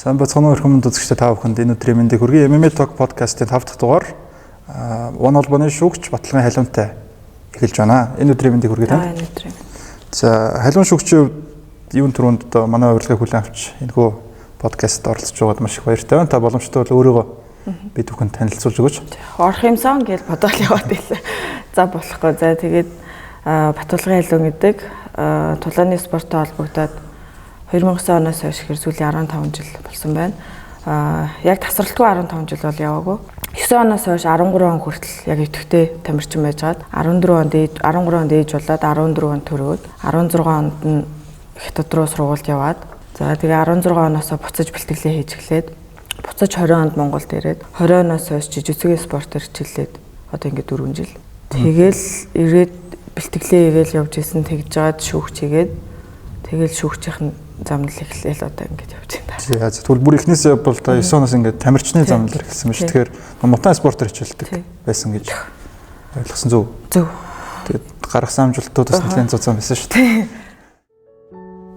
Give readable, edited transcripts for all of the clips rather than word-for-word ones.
Сайн бацхан өрхөмөнд үзэгчтэй та бүхэнд энэ өдрийн мэндийг хүргэе. MMA Talk podcast-ийн 5 дахь дугаар One холбооны шүүгч Баталгын халиунтай эхэлж байна. Энэ өдрийн мэндийг хүргэе тань. Энэ өдрийн. За, халиун шүүгчийн юун түрүүнд одоо манай урилгыг хүлээн авч энэхүү подкастт оролцож байгаад маш их баяртай байна. Та боломжтой бол өөрийгөө бид бүхэнд танилцуулж өгөөч. Орох юмсан гэж бодоод яваад байлаа. За болохгүй. За тэгээд Баталгын халиун гэдэг тулааны спорттой холбогдоод 2009 оноос хойш сүүлийн 15 жил болсон байна. Яг тасралтгүй 15 жил бол яваагүй. 9 оноос хойш 13 он хүртэл яг идэвхтэй тамирчин байжгаад 13 онд ээж болоод 14 онд төрөөд 16 онд нь Хятад руу сургуульд яваад за тэгээ 16 оноос буцаж бэлтгэлээ хийж эхлээд буцаж 20 онд Монголд ирээд 20 оноос хойш жижигцгийн спортоор хичээлээд одоо ингээд 4 жил. Тэгэл ирээд бэлтгэлээ игээл явж исэн тэгж жаад шүүгч хийгээд тэгэл шүүгчийн замнал эхлээл одоо ингэж явж байна. За тэгвэл бүр эхнээсээ бол та 9 оноос ингээд тамирчны замнал эхэлсэн байна шүү. Тэгэхээр мутан спортоор хичээлдэг байсан гэж ойлгосон зөв. Зөв. Тэгээд гаргасан амжилтууд бас нэлээд цуцсан байсан шүү дээ.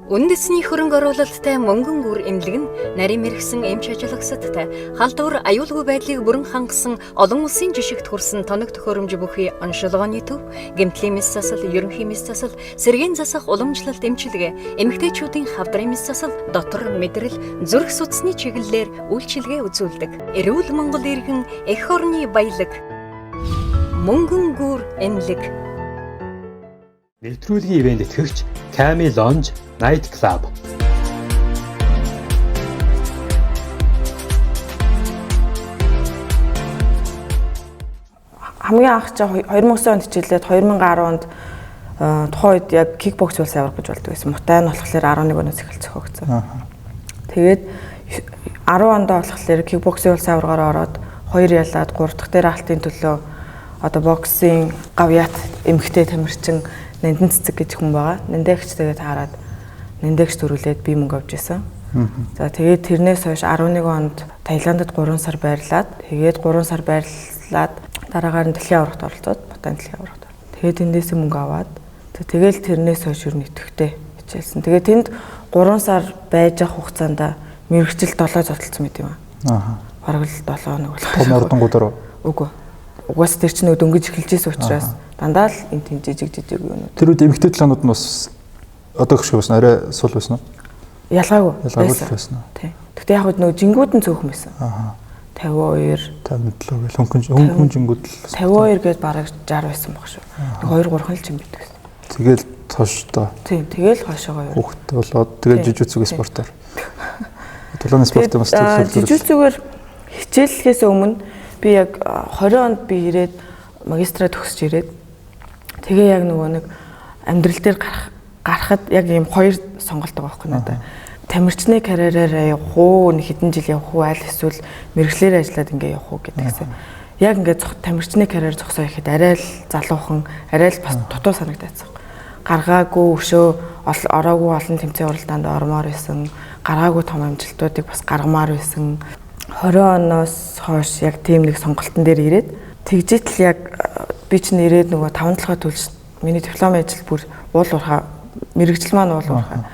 Үндэсний хөрөнгө оруулалттай мөнгөн гүр эмнэлэг нь нарийн мэрэгсэн эмч ажиллагсадтай халдвар аюулгүй байдлыг бүрэн хангасан олон улсын жишгт хүрсэн тоног төхөөрөмж бүхий оншилгооны төв гэмтлийн мэс засал, ерөнхий мэс засал, сэргийн засах уламжлалт эмчилгээ, эмэгтэйчүүдийн хавдрын мэс засал, дотор мэдрэл, зүрх судасны чиглэлээр үйлчилгээ үзүүлдэг. Эрүүл Монгол иргэн эх орны баялаг мөнгөн гүр эмнэлэг. Нэвтрүүлгийн ивент итгэгч Cammy Lounge Night Club. Хамгийн анх чи 2009 онд хичээлээд 2010 онд тухайн үед яг кикбокс улс аврах гэж болдог байсан. Мутайн болохоор 11 оноос эхэлж зохиогдсон. Тэгээд 10 онд болохоор кикбоксын улс аврагаар ороод 2 ялаад 3 дахь дээр алтын төлөө одоо боксing гавьяат эмхтэй тамирчин Нандин цэцэг гэж хүн байгаа. Нандагч тэгээд таарад нандагч төрүүлээд би мөнгө авч ирсэн. За тэгээд тэрнээс хойш 11 онд Таиландд 3 сар байрлаад тэгээд 3 сар байрлаад дараагаар нь дэлхийн аврагт оролцоод Батан дэлхийн аврагт. Тэгээд тэндээс мөнгө аваад тэгээд тэрнээс хойш юу нэтгэвтэй хичээлсэн. Тэгээд тэнд 3 сар байж авах хугацаанд мэрэгчл 7 зодтолцсон мэт юм аа. Бараг л 7 хоног болох. Том ордонгууд руу. Үгүй. Угаас тэр чинь дөнгөж эхэлжсэн учраас дандаа л энэ тийм жижиг юм. Тэр үед эмэгтэй талаанууд нь бас одоо их шиг байсан. Арай сул байсан уу? Ялгаагүй байсан. Тийм. Гэхдээ яг нөгөө жингүүд нь цөөхөн байсан. 52, 57 гэл хөнгөн жингүүд л 52 гээд бараг 60 байсан баг шүү. Нэг 2 3 л жин битгсэн. Тэгэл тооштоо. Тийм, тэгэл хойшоогоо юу. Хүүхдтэй болоод тэгэл жижигцүгийн спортоор. Тулааны спортын бас төлөвлөлт. Жижигцүгээр хичээллэхээс өмнө би яг 20 онд би ирээд магистраа төгсөж ирээд тэгээ яг нөгөө нэг амьдрал дээр гарахад яг ийм хоёр сонголт байгаа байхгүй надад. Тамирчны карьераар явах уу, хэдэн жил явах уу, аль эсвэл мэрэгчлэр ажиллаад ингээ явах уу гэдэгсэн. Яг ингээ тамирчны карьер зогсоо ихэд арай л залуухан, арай л бас дутуу санагдаад. Гаргаагүй өшөө ороогүй олон тэмцээн уралдаанд ормоор байсан. Гаргаагүй том амжилтуудыг бас гаргамаар байсан. 20 оноос хойш яг тийм нэг сонголтын дээр ирээд тэгжээтэл яг би чинь ирээд нөгөө 5-7 төлж миний диплом ажил бүр уулуурхаа мэрэгжил маань уулуурхаа.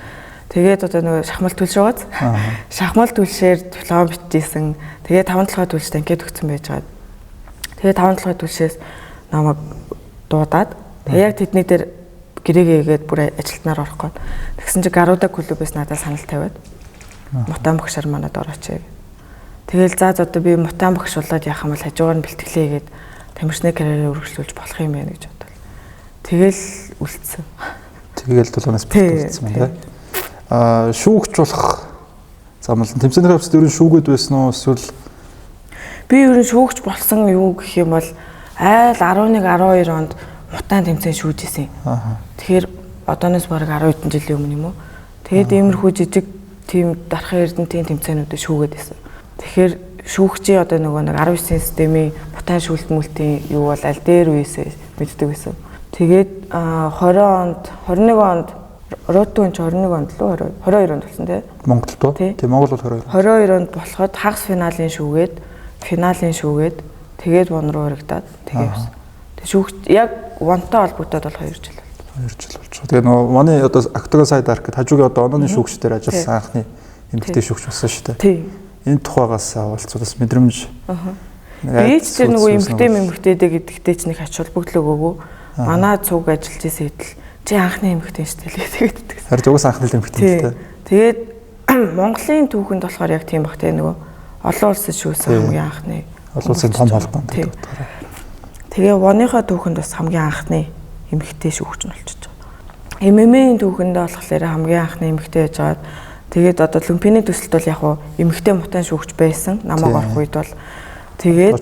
Тэгээд одоо нөгөө шахмал төлж байгааз. Шахмал төлшээр диплом бичижсэн. Тэгээд 5-7 төлж анкет өгсөн байжгаад. Тэгээд 5-7 төлшөөс намайг дуудаад тэгээд яг тэдний дээр гэрээгээд бүр ажилтнаар орох гээд. Тэгсэн чинь Гаруда клубээс надад санал тавиад Мутан багшаар манад орооч. Тэгэл за одоо би мутан багш болоод яах юм бол хажуугаар нь бэлтгэлээ хийгээд тамирчны карьераа үргэлжлүүлж болох юм байна гэж бодлоо. Тэгэл үлдсэн. Тэгэл тулаанаас үлдсэн байна тий. Шүүгч болох замлан тэмцээний хавцад ерөн шүүгээд байсан уу эсвэл би ерөн шүүгч болсон юу гэх юм бол айл 11 12 онд мутан тэмцээн шүүжсэн. Тэгэхээр одооноос бараг 10 хэдэн жилийн өмнө юм уу. Тэгээд иймэрхүү жижиг тийм дарахын эрдэнтийн тэмцээнүүдэд шүүгээд байсан. Тэгэхээр шүүгчийн одоо нөгөө нэг 19 системийн мутан шүүлт мүлтийн юу бол аль дээр үесээ мэддэг байсан. Тэгээд 20 онд 21 онд Ротун ч 21 онд лөө 22 онд болсон тий. Монголд уу? Тийм Монгол бол 22. 22 онд болоход хагас финалийн шүүгээд тэгээд вон руу өргөдөд тэгээ явсан. Тэг шүүгч яг вонтой холбогдоод бол 2 жил. 2 жил болж байгаа. Тэгээ нөгөө манай одоо Octagon Side Arc гэдэг хажуугийн одоо онооны шүүгчдэр ажилласан анхны эмэгтэй шүүгч болсон шүү дээ. Тийм. Энэ тухайгаас авалцвал бас мэдрэмж. Би ч тэр нөгөө эмэгтэйдээ гэдэгтэй ч нэг ач холбогдол өгөөгүй. Манай цуг ажиллаж исэн хэдэл чи анхны эмэгтэй шүү дээ тэгээд. Харин угаас анхны эмэгтэй дээ. Тэгээд Монголын түүхэнд болохоор яг тийм бах те нөгөө олон улсад шүүсэн хамгийн анхны. Олон улсын том холбоонд гэдэг. Тэгээ воныхоо түүхэнд бас хамгийн анхны эмэгтэй шүүгч нь болчихж байгаа. ММА-ийн түүхэндээ болохоор хамгийн анхны эмэгтэй байж байгаа. Тэгээд одоо Олимпийн төсөлт бол яг эмэгтэй мутан шүүгч байсан. Намайг орох үед бол тэгээд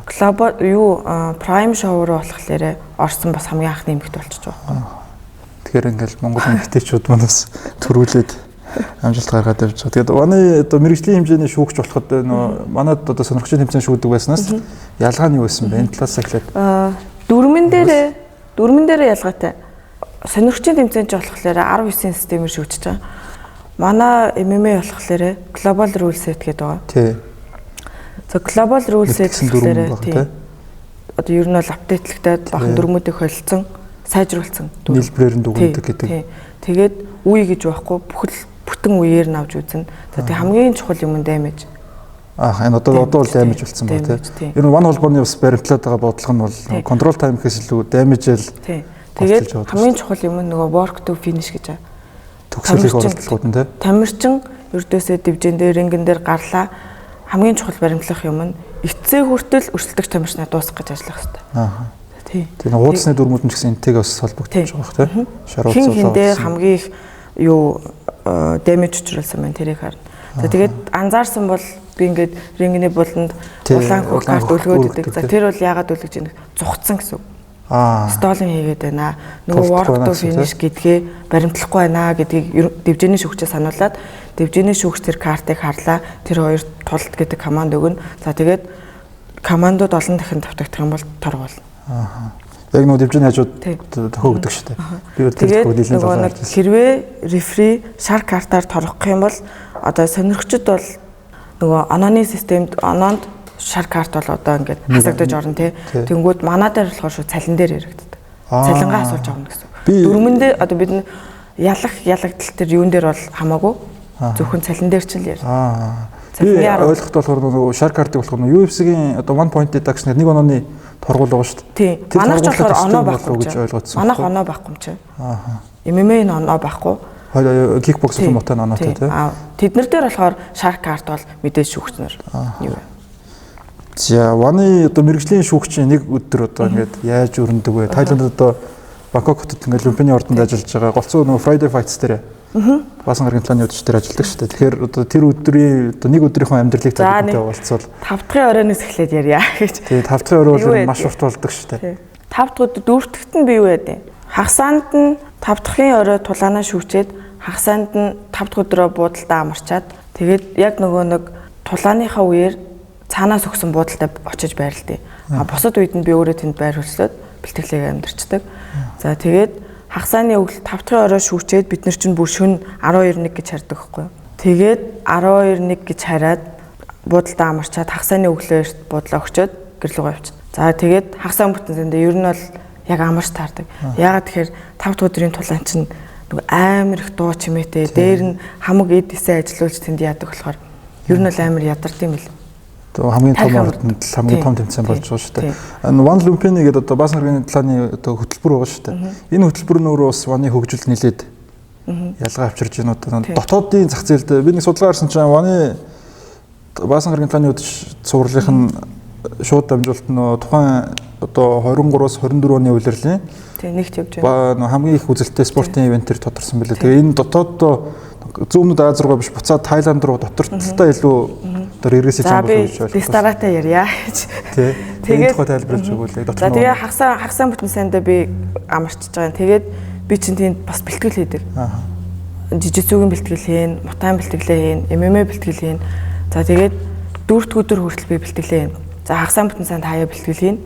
глобал прайм шоу руу болохоор орсон бас хамгийн анхны эмэгтэй болчихж байгаа. Тэгэхээр ингээл Монгол эмэгтэйчүүд манаас төрүүлээд амжилт гаргаад явж байгаа. Тэгээд оны одоо мэрэгжлийн хэмжээний шүүгч болоход нөө манад одоо сонирхчийн тэмцээн шүүдэг байснаас ялгаа нь юу байсан бэ? Энэ талаас эхлээд дөрмөн дээр ялгаатай. Сонирхчийн тэмцээн ч болохоор 19 системээр шүүгч байгаа. Манай ММА болохоор global rule set гэдэг байгаа. Тий. За global rule set гэхээр тий. Одоо ер нь бол апдейтлэгтэй бахан дөрмүүдийг холилдсон, сайжруулсан. Нийлбэрээр нь дүгнэдэг гэдэг. Тэгээд үе гэж байхгүй бүтэн үеэр нь авч үзнэ. За тэг хамгийн чухал юм даймэж. Энэ одоо бол даймэж болсон ба тий. Ер нь ван холбооны бас баримтлаад байгаа бодлого нь бол control time гэхээс илүү даймежэл. Тий. Тэгээд хамгийн чухал юм нөгөө work to finish гэж байгаа. Төгсөлийг оролцуулгууд нь тий. Тамирчин ердөөсөө дивжин дээр рингэн дээр гарлаа. Хамгийн чухал баримтлах юм нь эцсээ хүртэл өрсөлдөгч тамирчнаа дуусгах гэж ажиллах хэрэгтэй. Тий. Тэгээ уудасны дүрмүүд нь ч гэсэн энтэйг бас холбогдож байгаа тий. Шаруулцуулаа. Хиндээ хамгийн их damage учруулсан байна тэрийг харна. За тэгээд анзаарсан бол би ингээд рингний буланд улаан хөх карт өлгөөд идэг. За тэр бол яагаад өлгөж ийм зугцсан гэсэн үг. Столын хийгээд байна. Нөгөө work to finish гэдгээ баримтлахгүй байна гэдгийг дивжиний шүүгчээ сануулад дивжиний шүүгч тэр картыг харлаа. Тэр хоёр тулд гэдэг команд өгнө. За тэгээд командууд олон дахин давтагдах юм бол торгуулна. Яг нөгөө дивжиний хажууд төхөөгдөг шүү дээ. Би өөр төлөвлөгөө нийлэн зарлаж байна. Хэрвээ рефери шар картаар торгох юм бол одоо сонирхчид бол нөгөө онооны системд оноонд шар карт бол одоо ингээд хасагдаж орно тий. Тэнгүүд манаа дээр болохоор шүү цалин дээр яригддаг. Цалингаа асуулж авна гэсэн. Дөрмөндөө одоо бид нь ялагдал тэр юун дээр бол хамаагүй зөвхөн цалин дээр ч л яар. Би ойлгоход болохоор нөгөө шар картыг болохоор UFC-гийн одоо 1 point deduction-ээр нэг онооны торгуул байгаа шүү дээ. Тий. Манайх ч болохоор оноо байхгүй гэж ойлгоцсон. Манайх оноо байхгүй юм чи. ММА-ийн оноо байхгүй. Кикбоксинг мотон оноотой тий. Тэднэр дээр болохоор шар карт бол мэдээж шүүгчнэр юу вэ? За ваны одоо мэрэгжлийн шүүгчийн нэг өдөр одоо ингээд яаж өрнөдөг вэ? Тайланд одоо Бангкок хотод ингээд Олимпийн ордонд ажиллаж байгаа. Голцоо нөгөө Friday Fights дээр баасан гаргийн планы удирч дээр ажилладаг шүү дээ. Тэгэхээр одоо тэр өдрийн одоо нэг өдрийнхөө амьдралыг цаадтай болцвол 5 дахь оройноос эхлээд ярья гэж. Тий 5 дахь орой бол маш урт болдог шүү дээ. 5 дахь өдөр 4 дахьт нь бий юу вэ? Хагасаанд нь 5 дахьын орой тулаанаа шүүчээд хагасаанд нь 5 дахь өдрөө буудалдаа амарчаад тэгээд яг нөгөө нэг тулааныхаа үеэр цаанаас өгсөн буудалтай очиж байрлалдээ. Бусад үед нь би өөрөө тэнд байр хөлсөд бэлтгэлээ амьдарчдаг. За тэгээд хагасааны өглөө 5 дахь орой шүүчээд бид нар чинь бүр шөнө 12:01 гэж хардаг байхгүй юу. Тэгээд 12:01 гэж хараад буудалдаа амарчаад хагасааны өглөө буудлаа өгчөөд гэрлүүгээ явчихна. За тэгээд хагасаан бүтэн зэндээ ер нь бол яг амарч таардаг. Яагаад тэгэхээр 5 дахь өдрийн тулаан чинь нөгөө амар их дуу чимээтэй дээр нь хамаг эдисээ ажиллуулж тэнд яадаг болохоор ер нь бол амар ядард юм бэл. Хамгийн том ордонд хамгийн том тэмцээн болж байгаа шүү дээ. Ван Люмпини гэдэг одоо баасан гаргийн талааны одоо хөтөлбөр байгаа шүү дээ. Энэ хөтөлбөр нь өөрөө бас ваны хөгжил нэлээд ялгаа авчирж байна одоо дотоодын зах зээлд би нэг судалгаа харсан чинь ваны баасан гаргийн талааны цувралынх нь шууд дамжуулалт нь тухайн одоо 23-аас 24 оны улирлын нэгт явж байна. Хамгийн их үзэлттэй спортын ивентээр тодорсон байлээ. Тэгээ энэ дотоод зүүнүүд Аз руу биш буцаад Тайланд руу доктортлалтаа илүү одоо регрессив юм болов гэж ойлгосон. Старатаа ярья гэж. Тэгээд тухай тайлбарлаж өгвөл доктор. За тэгээ хагасаан бүтэн сайндаа би амарчж байгаа. Тэгээд би чинь тэнд бас бэлтгэл хийдэг. Жижигцүүгийн бэлтгэл хийн, мутаан бэлтгэлээ хийн, ММА бэлтгэл хийн. За тэгээд 4 дахь өдөр хүртэл би бэлтгэлээ хийн. За хагасаан бүтэн сайнд хаяа бэлтгэл хийн.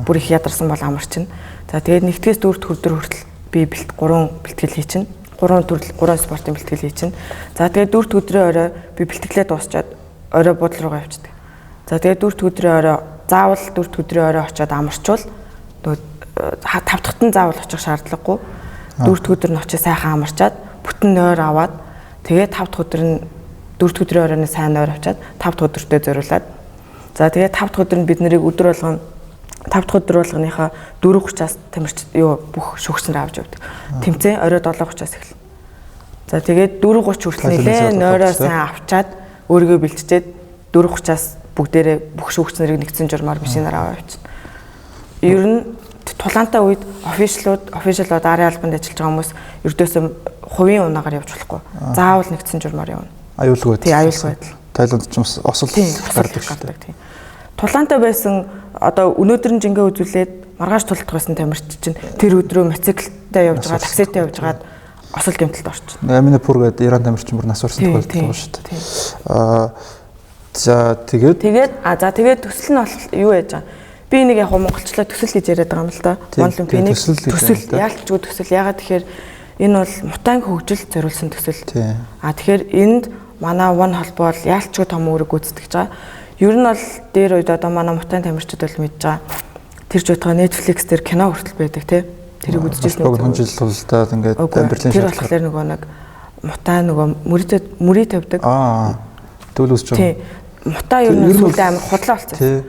Бүр их ядарсан бол амарчин. За тэгээд 1-ээс 4 дахь өдөр хүртэл би 3 бэлтгэл хий чинь. 3 спортын бэлтгэл хий чинь. За тэгээд 4 дахь өдрийн орой би бэлтгэлээ дуусчаад орой буудлын руугаа явчихдаг. За тэгээд 4 дахь өдрийн орой заавал 4 дахь өдрийн орой очиод амарчвал нөгөө 5 дахьт нь заавал очих шаардлагагүй. 4 дахь өдөр нь очиж сайхан амарчаад бүтэн нойр аваад тэгээд 5 дахь өдөр нь 4 өдрийн оройн сайн ойр авчаад 5 дахь өдөртөө зориулаад за тэгээд 5 дахь өдөр нь бид нарыг өдөр болгон 5 дахь өдөр болгоныхаа 4:30-аас тамирч бүх шүүгч нар авч явдаг. Тэмцээн орой 7:30-аас эхэлнэ. За тэгээд 4:30 хүртэл нэлээд нойроо сайн авчаад өөрийгөө бэлтжээд 4:30-аас бүгдээрээ бүх шүүгч нарыг нэгдсэн журмаар машинаар аваа явчихна. Ер нь тулаантай үед офишиалууд арын албанд ажиллаж байгаа хүмүүс ердөөсөө хувийн унаагаар явж болохгүй. Заавал нэгдсэн журмаар явна. Аюулгүй. Тий, аюулгүй байдал. Тайланд ч бас осол гардаг шүү дээ. Тулаантай байсан одоо өнөөдөр нь жингээ үзүүлээд маргааш тулдах байсан тамирч чинь тэр өдрөө мотоциклтай явж байгаа, такситай явж байгаад осол гэмтэлд орчихно. Аминапур гэдэг Иран тамирчин бүр нас барсан тохиолдол байгаа шүү дээ. За тэгээд төсөл нь болох юу яаж байгаа? Би нэг яг монголчлоо төсөл гэж яриад байгаа юм л да. Монголын төсөл яалтчгүй төсөл. Ягаад тэгэхээр энэ бол мутанг хөгжил зориулсан төсөл. Тэгэхээр энд манай One холбоо бол яалтчгүй том үүрэг гүйцэтгэж байгаа. Ер нь бол дээр үед одоо манай мутанг тамирчид бол мэдж байгаа. Тэр ч байтугай Netflix дээр кино хүртэл байдаг тий. Тэрийг үзчихсэн үү? Хүн жил тулдаад ингээд амьдралын тэр болохоор нөгөө нэг мутаа нөгөө мөрий тавьдаг. Тэгвэл үсч байгаа. Тий. Мутаа ер нь сүлдээ амар худлаа болсон. Тий.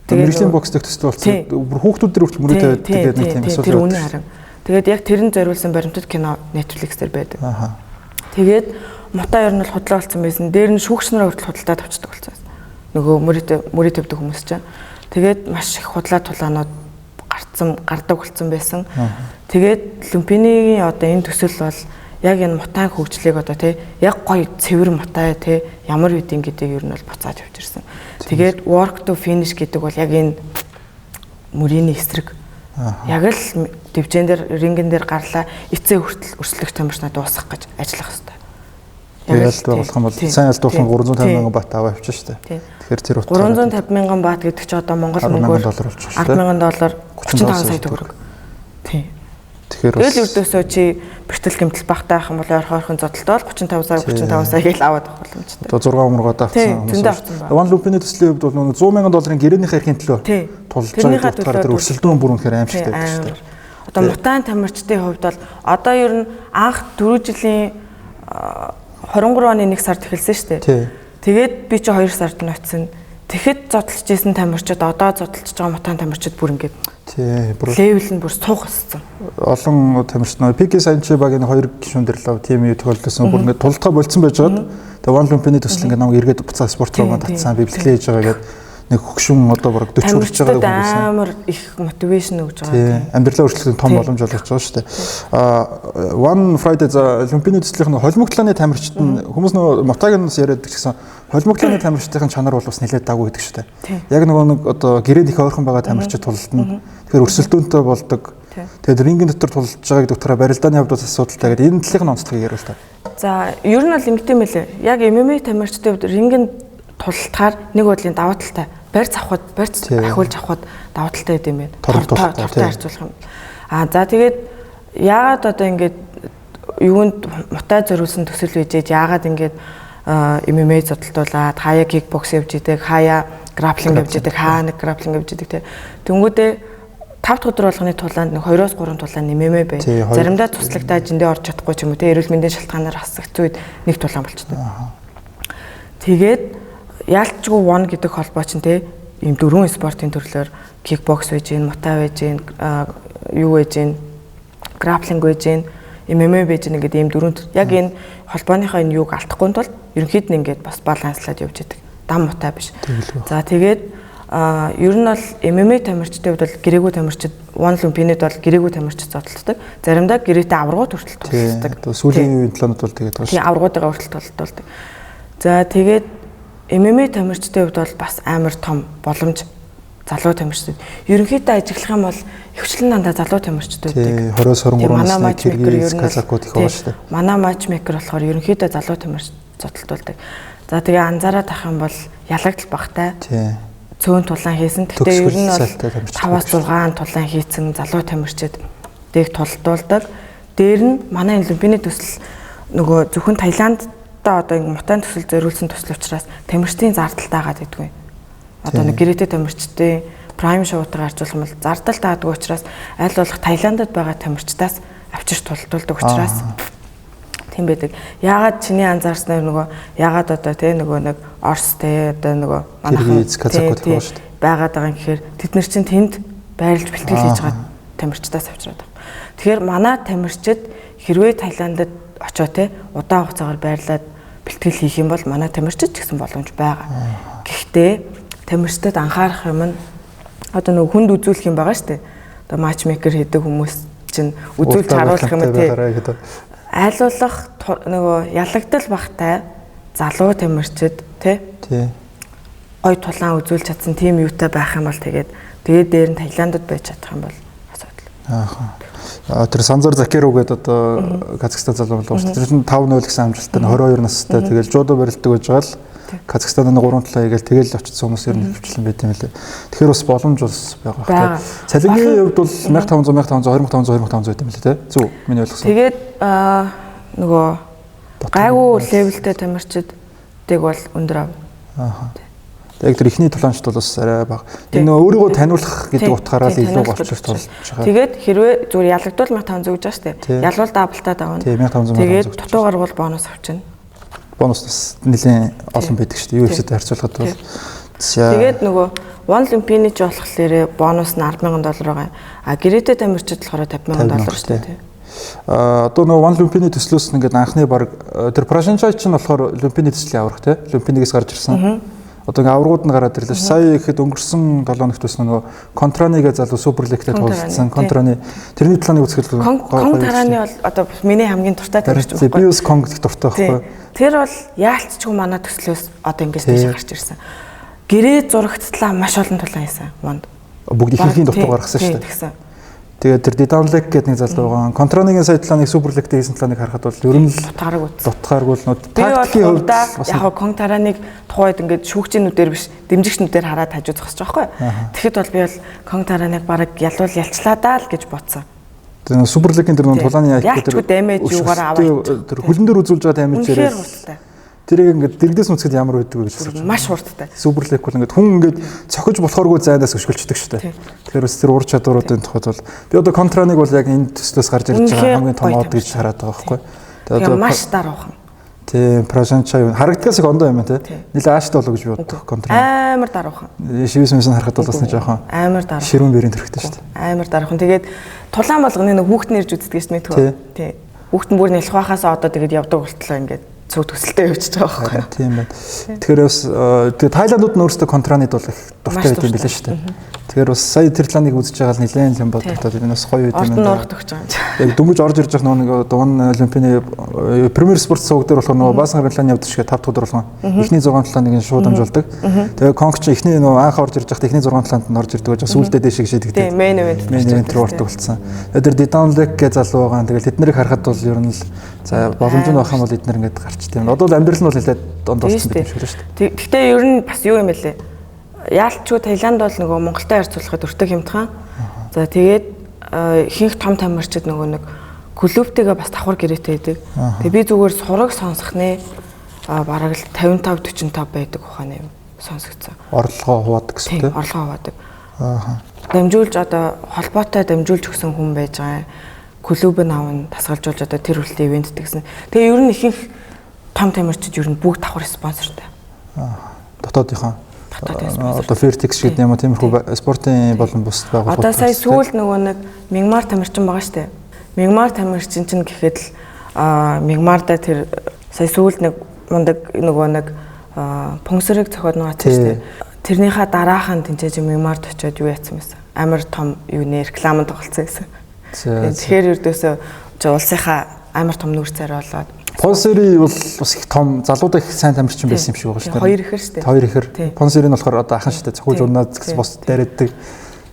Мэргэжлийн бокс дэх төсөл болсон. Бүр хүүхдүүд дээр хүртэл мөрий тавиад тэгээд нэг тийм асуудал. Тэр үнэн харин. Тэгээд яг тэрэн зориулсан баримтат кино Netflix дээр байдаг. Тэгээд мутаа ер нь худлаа болсон байсан. Дээр нь шүүгч нараа хүртэл худалдаа тавьчихдаг болсон. Нөгөө мөрий тавьдаг хүмүүс чинь. Тэгээд маш их худлаа тулаанууд гардаг болсон байсан. Тэгээд Люмпинигийн одоо энэ төсөл бол яг энэ мутаан хөгжлийг одоо тий яг гоё цэвэр мутаа тий ямар үдийн гэдэг ер нь бол буцааж явж ирсэн. Тэгээд work to finish гэдэг бол яг энэ мөрийн эсрэг. Яг л дивжен дээр рингэн дээр гарлаа эцээ хүртэл өрсөлдөх тамирчнаа дуусгах гэж ажиллах хэрэгтэй. Ялд болох юм бол сайн ялдуулсан 350 мянган бат аваа явчих шүү дээ. Тэгэхээр тэр утгаар 350 мянган бат гэдэг чи одоо Монгол мөнгөөр $10,000 35 сая төгрөг. Тийм. Тэгэл өрдөөсөө чи бэртэл гэмтэл багтаа ах юм бол ойрхон зодтолтой бол 35 сая гээл аваад авах боломжтой. Одоо 6 мөргөд авсан хүмүүс. One Lumpini төслийн хувьд бол $100,000 гэрээнийхээ эрхийн төлөө тулж байгаа утгаар тэр өрсөлдөөн бүр үнэхээр аимшигтай байдаг шүү дээ. Одоо мутаан тамирчдын хувьд бол одоо ер нь анх 4 жилийн 23 оны 1 сард эхэлсэн шүү дээ. Тэгээд би чи 2 сард нь очисон. Тэгэхэд зодтолж исэн тамирчид одоо зодтолж байгаа мутаан тамирчид бүр ингээд левел нь бүр суух болсон. Олон тамирчид нөө Пики Санчи багийн 2 гишүүн дэрлээ тим юу тохиолдсон бүр ингээд тулдгаа болцсон байж байгаад тэгээ One Lumpini төсөл ингээд намайг эргээд буцаа спорт руу татсан библиклээ хийж байгаа гэдэг нэг хөгшин одоо бараг 40 хүрч байгаа хүмүүс амар их мотивашн өгж байгаа. Амьдралаа өөрчлөх том боломж олгож байгаа шүү дээ. One Friday за Lumpini төслийнх нь холимогтлооны тамирчид нь хүмүүс нөгөө мотагнаас яриад гэсэн холимогтлооны тамирчдын чанар бол бас нэлээд дагуу гэдэг шүү дээ. Яг нөгөө нэг одоо гэрээд их ойрхон байгаа тамирчид тулдна. Тэгэхээр өрсөлдөөнтэй болдог. Тэгээд рингийн дотор тулж байгааг доктора барилдааны хувьд бас асуудалтай гэдэг энэ талын онцлогийг яриулж та. За ер нь бол ингэдэм байлээ. Яг MMA тамирчдын хувьд рингийн тултахаар нэг бодлын даваа талтай барьц ахиулж авахд даваа талтай гэдэг юм байна. Тортой харьцуулах юм. За тэгээд яагаад одоо ингээд юунд мутай зориулсан төсөл үйжээд яагаад ингээд MMA зодтолтуулаад хаяа кикбокс явж идэг, хаяа граплинг явж идэг, хаа нэг граплинг явж идэг те. Тэнгүүдээ 5 дахь өдөр болгоны тулаанд нэг 2-3 тулаан нэмэмэ бай. Заримдаа туслагтаа жиндээ орж чадахгүй ч юм уу те. Эрүүл мэндийн шалтгаанаар хасагдсан үед нэг тулаан болчихдог. Тэгээд яалтчгүй One гэдэг холбоо чинь те ийм 4 спортын төрлөөр кикбокс байж гин, мутай байж гин, юу байж гин, граплинг байж гин, MMA байж гин гэдэг ийм 4 яг энэ холбооныхоо энэ юуг алдахгүй тул ерөнхийд нь ингээд бас баланслаад явж идэг. Дам мутай биш. За тэгээд ер нь бол MMA тамирчдын хувьд бол гэрээгүй тамирчид One Lumpini-д бол гэрээгүй тамирчид зодтолдог. Заримдаа гэрээтэй аврагууд хүртэл тулдаг. Сүүлийн үеийн талаанууд бол тэгээд байна. Тийм аврагуудаа хүртэл тулдаг. За тэгээд MMA тамирчдын хувьд бол бас амар том боломж залуу тамирчид. Ерөнхийдөө ажиглах юм бол ихвчлэн дандаа залуу тамирчид байдаг. 20-23 насны Киргиз казакууд их байгаа шүү дээ. Манай матчмейкер болохоор ерөнхийдөө залуу тамирчид зодтолтуулдаг. За тэгээ анзаараад авах юм бол ялагдал багтай. Цөөн тулаан хийсэн. Гэхдээ ер нь бол 5-6 тулаан хийсэн залуу тамирчид дэг тулдуулдаг. Дээр нь манай Lumpini төсөл нөгөө зөвхөн Таиландда одоо мутаан төсөл зориулсан төсөл учраас тамирчдын зардал таагаад байдгүй. Одоо нэг гэрээтэй тамирчдын прайм шоутаар харьцуулах юм бол зардал таадаг учраас аль болох Таиландд байгаа тамирчдаас авчирч тулдуулдаг учраас Тийм байдаг. Яагаад чиний анзаарснаар нөгөө яагаад одоо те нөгөө нэг Орос те одоо нөгөө Киргиз, Казак гэх шүү дээ. Байгаад байгаа юм гэхээр тэд нар чинь тэнд байрлаж бэлтгэл хийж байгаа тамирчдаас авчираад байгаа. Тэгэхээр манай тамирчид хэрвээ Таиландд очоо те удаан хугацаагаар байрлаад бэлтгэл хийх юм бол манай тамирчид ч гэсэн боломж байгаа. Гэхдээ тамирчдад анхаарах юм нь одоо нөгөө хүнд үзүүлэх юм байгаа шүү дээ. Одоо матчмейкер хийдэг хүмүүс чинь үзүүлж харуулах юм тий. Айлуулах нөгөө ялагдал багтай залуу тамирчид тий. Гой тулаан үзүүлж чадсан тийм юутай байх юм бол тэгээд дээр нь Таиландд байж чадах юм бол асуудал. Тэр Санзар Закеру гэдэг одоо Казахстан залуу болов шүү дээ. Тэр нь 5-0 гэсэн амжилттай 22 настай тэгэл жудо барилдаг байж байгаа л Казахстанд 3-7 хийгээл тэгэл очсон хүмүүс ер нь хөвчлэн байт юм лээ. Тэгэхээр бас боломж бас байгаа. Цалингийн хувьд бол 1500 2500 байт юм лээ тий. Зөв миний ойлгосон. Тэгээд нөгөө гайгүй левелтэй тамирчидыг бол өндөр ав. Яг тэр ихний тулаанчд бол бас арай бага. Энэ өөрийгөө таниулах гэдэг утгаараа л илүү голчж тулж байгаа. Тэгээд хэрвээ зүгээр ялагдвал 1500 гэж байна шүү дээ. Ялвал даблтаа давна. Тэгээд дутуугаар бол бонус авчна. Бонус бас нэлээд олон байдаг шүү дээ. UFC-тэй харьцуулахад бол тэгээд нөгөө One Lumpini ч болохоор бонус нь $10,000 байгаа. Гэрээтэй тамирчид болохоор $50,000 шүү дээ. Одоо нөгөө One Lumpini төслөөс ингээд анхны баг тэр Prashanchai ч нь болохоор Lumpini төслийн аврах тий. Lumpini-гээс гарч ирсэн. Одоо ингээ аврагууд нь гараад ирлээ. Сая ихэд өнгөрсөн 7 хоногт төснө нөгөө Контранигээ залуу Супер Лигтэй туулсан. Контраны тэрний талааны үзэсгэлэн Контраны бол одоо миний хамгийн дуртай тамирч байхгүй. Би бас Конг гэх дуртай байхгүй. Тэр бол яалтчгүй манай төслөөс одоо ингээс тийш гарч ирсэн. Гэрээ зурагтлаа маш олон тулаан хийсэн. Монд. Бүгд ихэнхийн дутуу гаргасан шүү дээ. Тэгээд тэр Didanlek гэдэг нэг залуу байгаа. Контраныгийн сая талааныг Супер Лигтэй хийсэн талааныг харахад бол ер нь дутгааргүй л нүүд тактикийн хувьд яг Контранийг тухайд ингээд шүүгчнүүдээр биш дэмжигчнүүдээр хараад хажуу зогсож байгаа байхгүй. Тэгэхэд бол би бол Контранийг бараг ялчлаа даа л гэж бодсон. Тэр Супер Лигийн тэр тулааны яг тэр дэмэж юугаар аваад тэр хөлн дээр үзүүлж байгаа дэмэжээр тэрийг ингээд дэрэгдээс нүцгэд ямар байдаг вэ гэж маш хурдтай. Супер Лиг бол ингээд хүн ингээд цохиж болохооргүй зайдаас өшгөлчдөг шүү дээ. Тэгэхээр бас тэр ур чадваруудын тухайд бол би одоо Контраныг бол яг энэ төслөөс гарч ирж байгаа хамгийн том од гэж хараад байгаа байхгүй. Тэгээд одоо маш даруухан. Тийм, Prashanchai харагдгаас их ондоо юм аа тий. Нилээ ааштай болоо гэж би боддог Контран. Амар даруухан. Шивэс харахад бол бас нэг жоохон амар даруухан. Ширүүн бэрийн төрхтэй шүү дээ. Амар даруухан. Тэгээд тулаан болгоны нэг хүүхд нэрж үздэг гэж мэдгүй. Тий. Хүүхд нь бүр нэлэх байхаасаа одоо тэгээд явдаг болтлоо ингээд цөг төсөлтөй явчихж байгаа байхгүй. Тийм байна. Тэгэхээр бас тэгээ Тайландууд нь өөрсдөө Контранид бол их дуртай байт юм билээ шүү дээ. Тэгэхээр бас сая тэр талааныг үзэж байгаа л нэлээд юм бодогдоод энэ бас гоё юм байна. Ордон орох төгч байгаа. Яг дөнгөж орж ирж байгаа нэг дуун Олимпийн Премьер спорт цог дээр болохоор нөгөө Баасан гаргалааны явдаг шиг 5 дахь болгон эхний 6 талааныг шууд дамжуулдаг. Тэгээ Конг ч эхний нөгөө анх орж ирж байхдаа эхний 6 талаанд нь орж ирдэг байж сүүлдээ дэшиг шийдэгдээ. Тийм, мэн ивент руу ордог болсон. Тэр Didanlek гэж залуу байгаа. Тэгэл тэднийг харахад бол ер нь л за боломж нь байх юм бол эднэр ингээд гарч тийм. Одоо л амьдрал нь бол нэлээд дондооссон гэдэг юм шиг шүү дээ. Гэхдээ ер нь бас юу юм бэ лээ? Яалтчгүй Таиланд бол нөгөө Монголтой харьцуулахад өртөг хямдхан. За тэгээд ихэнх том тамирчид нөгөө нэг клубтэйгээ бас давхар гэрээтэй байдаг. Тэгээ би зүгээр сураг сонсох нэ бараг л 55 45 байдаг ухааны юм сонсогдсон. Орлогоо хуваадаг гэсэн тийм. Орлогоо хуваадаг. Дамжуулж одоо холбоотой дамжуулж өгсөн хүн байж байгаа. Клуб нь аван тасгалжуулж одоо тэр хүртэл ивент гэсэн. Тэгээ ер нь ихэнх том тамирчид ер нь бүгд давхар спонсортай. Дотоодынхаа одоо Fairtex гэдэг юм уу тиймэрхүү спортын болон бус байгууллагууд. Одоо сая сүүлд нөгөө нэг Мягмар тамирчин байгаа шүү дээ. Мягмар тамирчин чинь гэхэд л Мягмарда тэр сая сүүлд нэг мундаг нөгөө нэг пунксерыг зохиод байгаа шүү дээ. Тэрнийхээ дараахан тэнцэж Мягмард очиод юу яцсан байсан. Амар том юуны рекламанд тоглолцсон гэсэн. Тэгэхээр ердөөсөө улсынхаа амар том нүүр царай болоод Понсери бол бас их том залуудаа их сайн тамирчин байсан юм шиг байгаа шүү дээ. Хоёр ихэр шүү дээ. Хоёр ихэр. Понсери нь болохоор одоо ахын шүү дээ. Цохиулж унаад бос дайраадаг.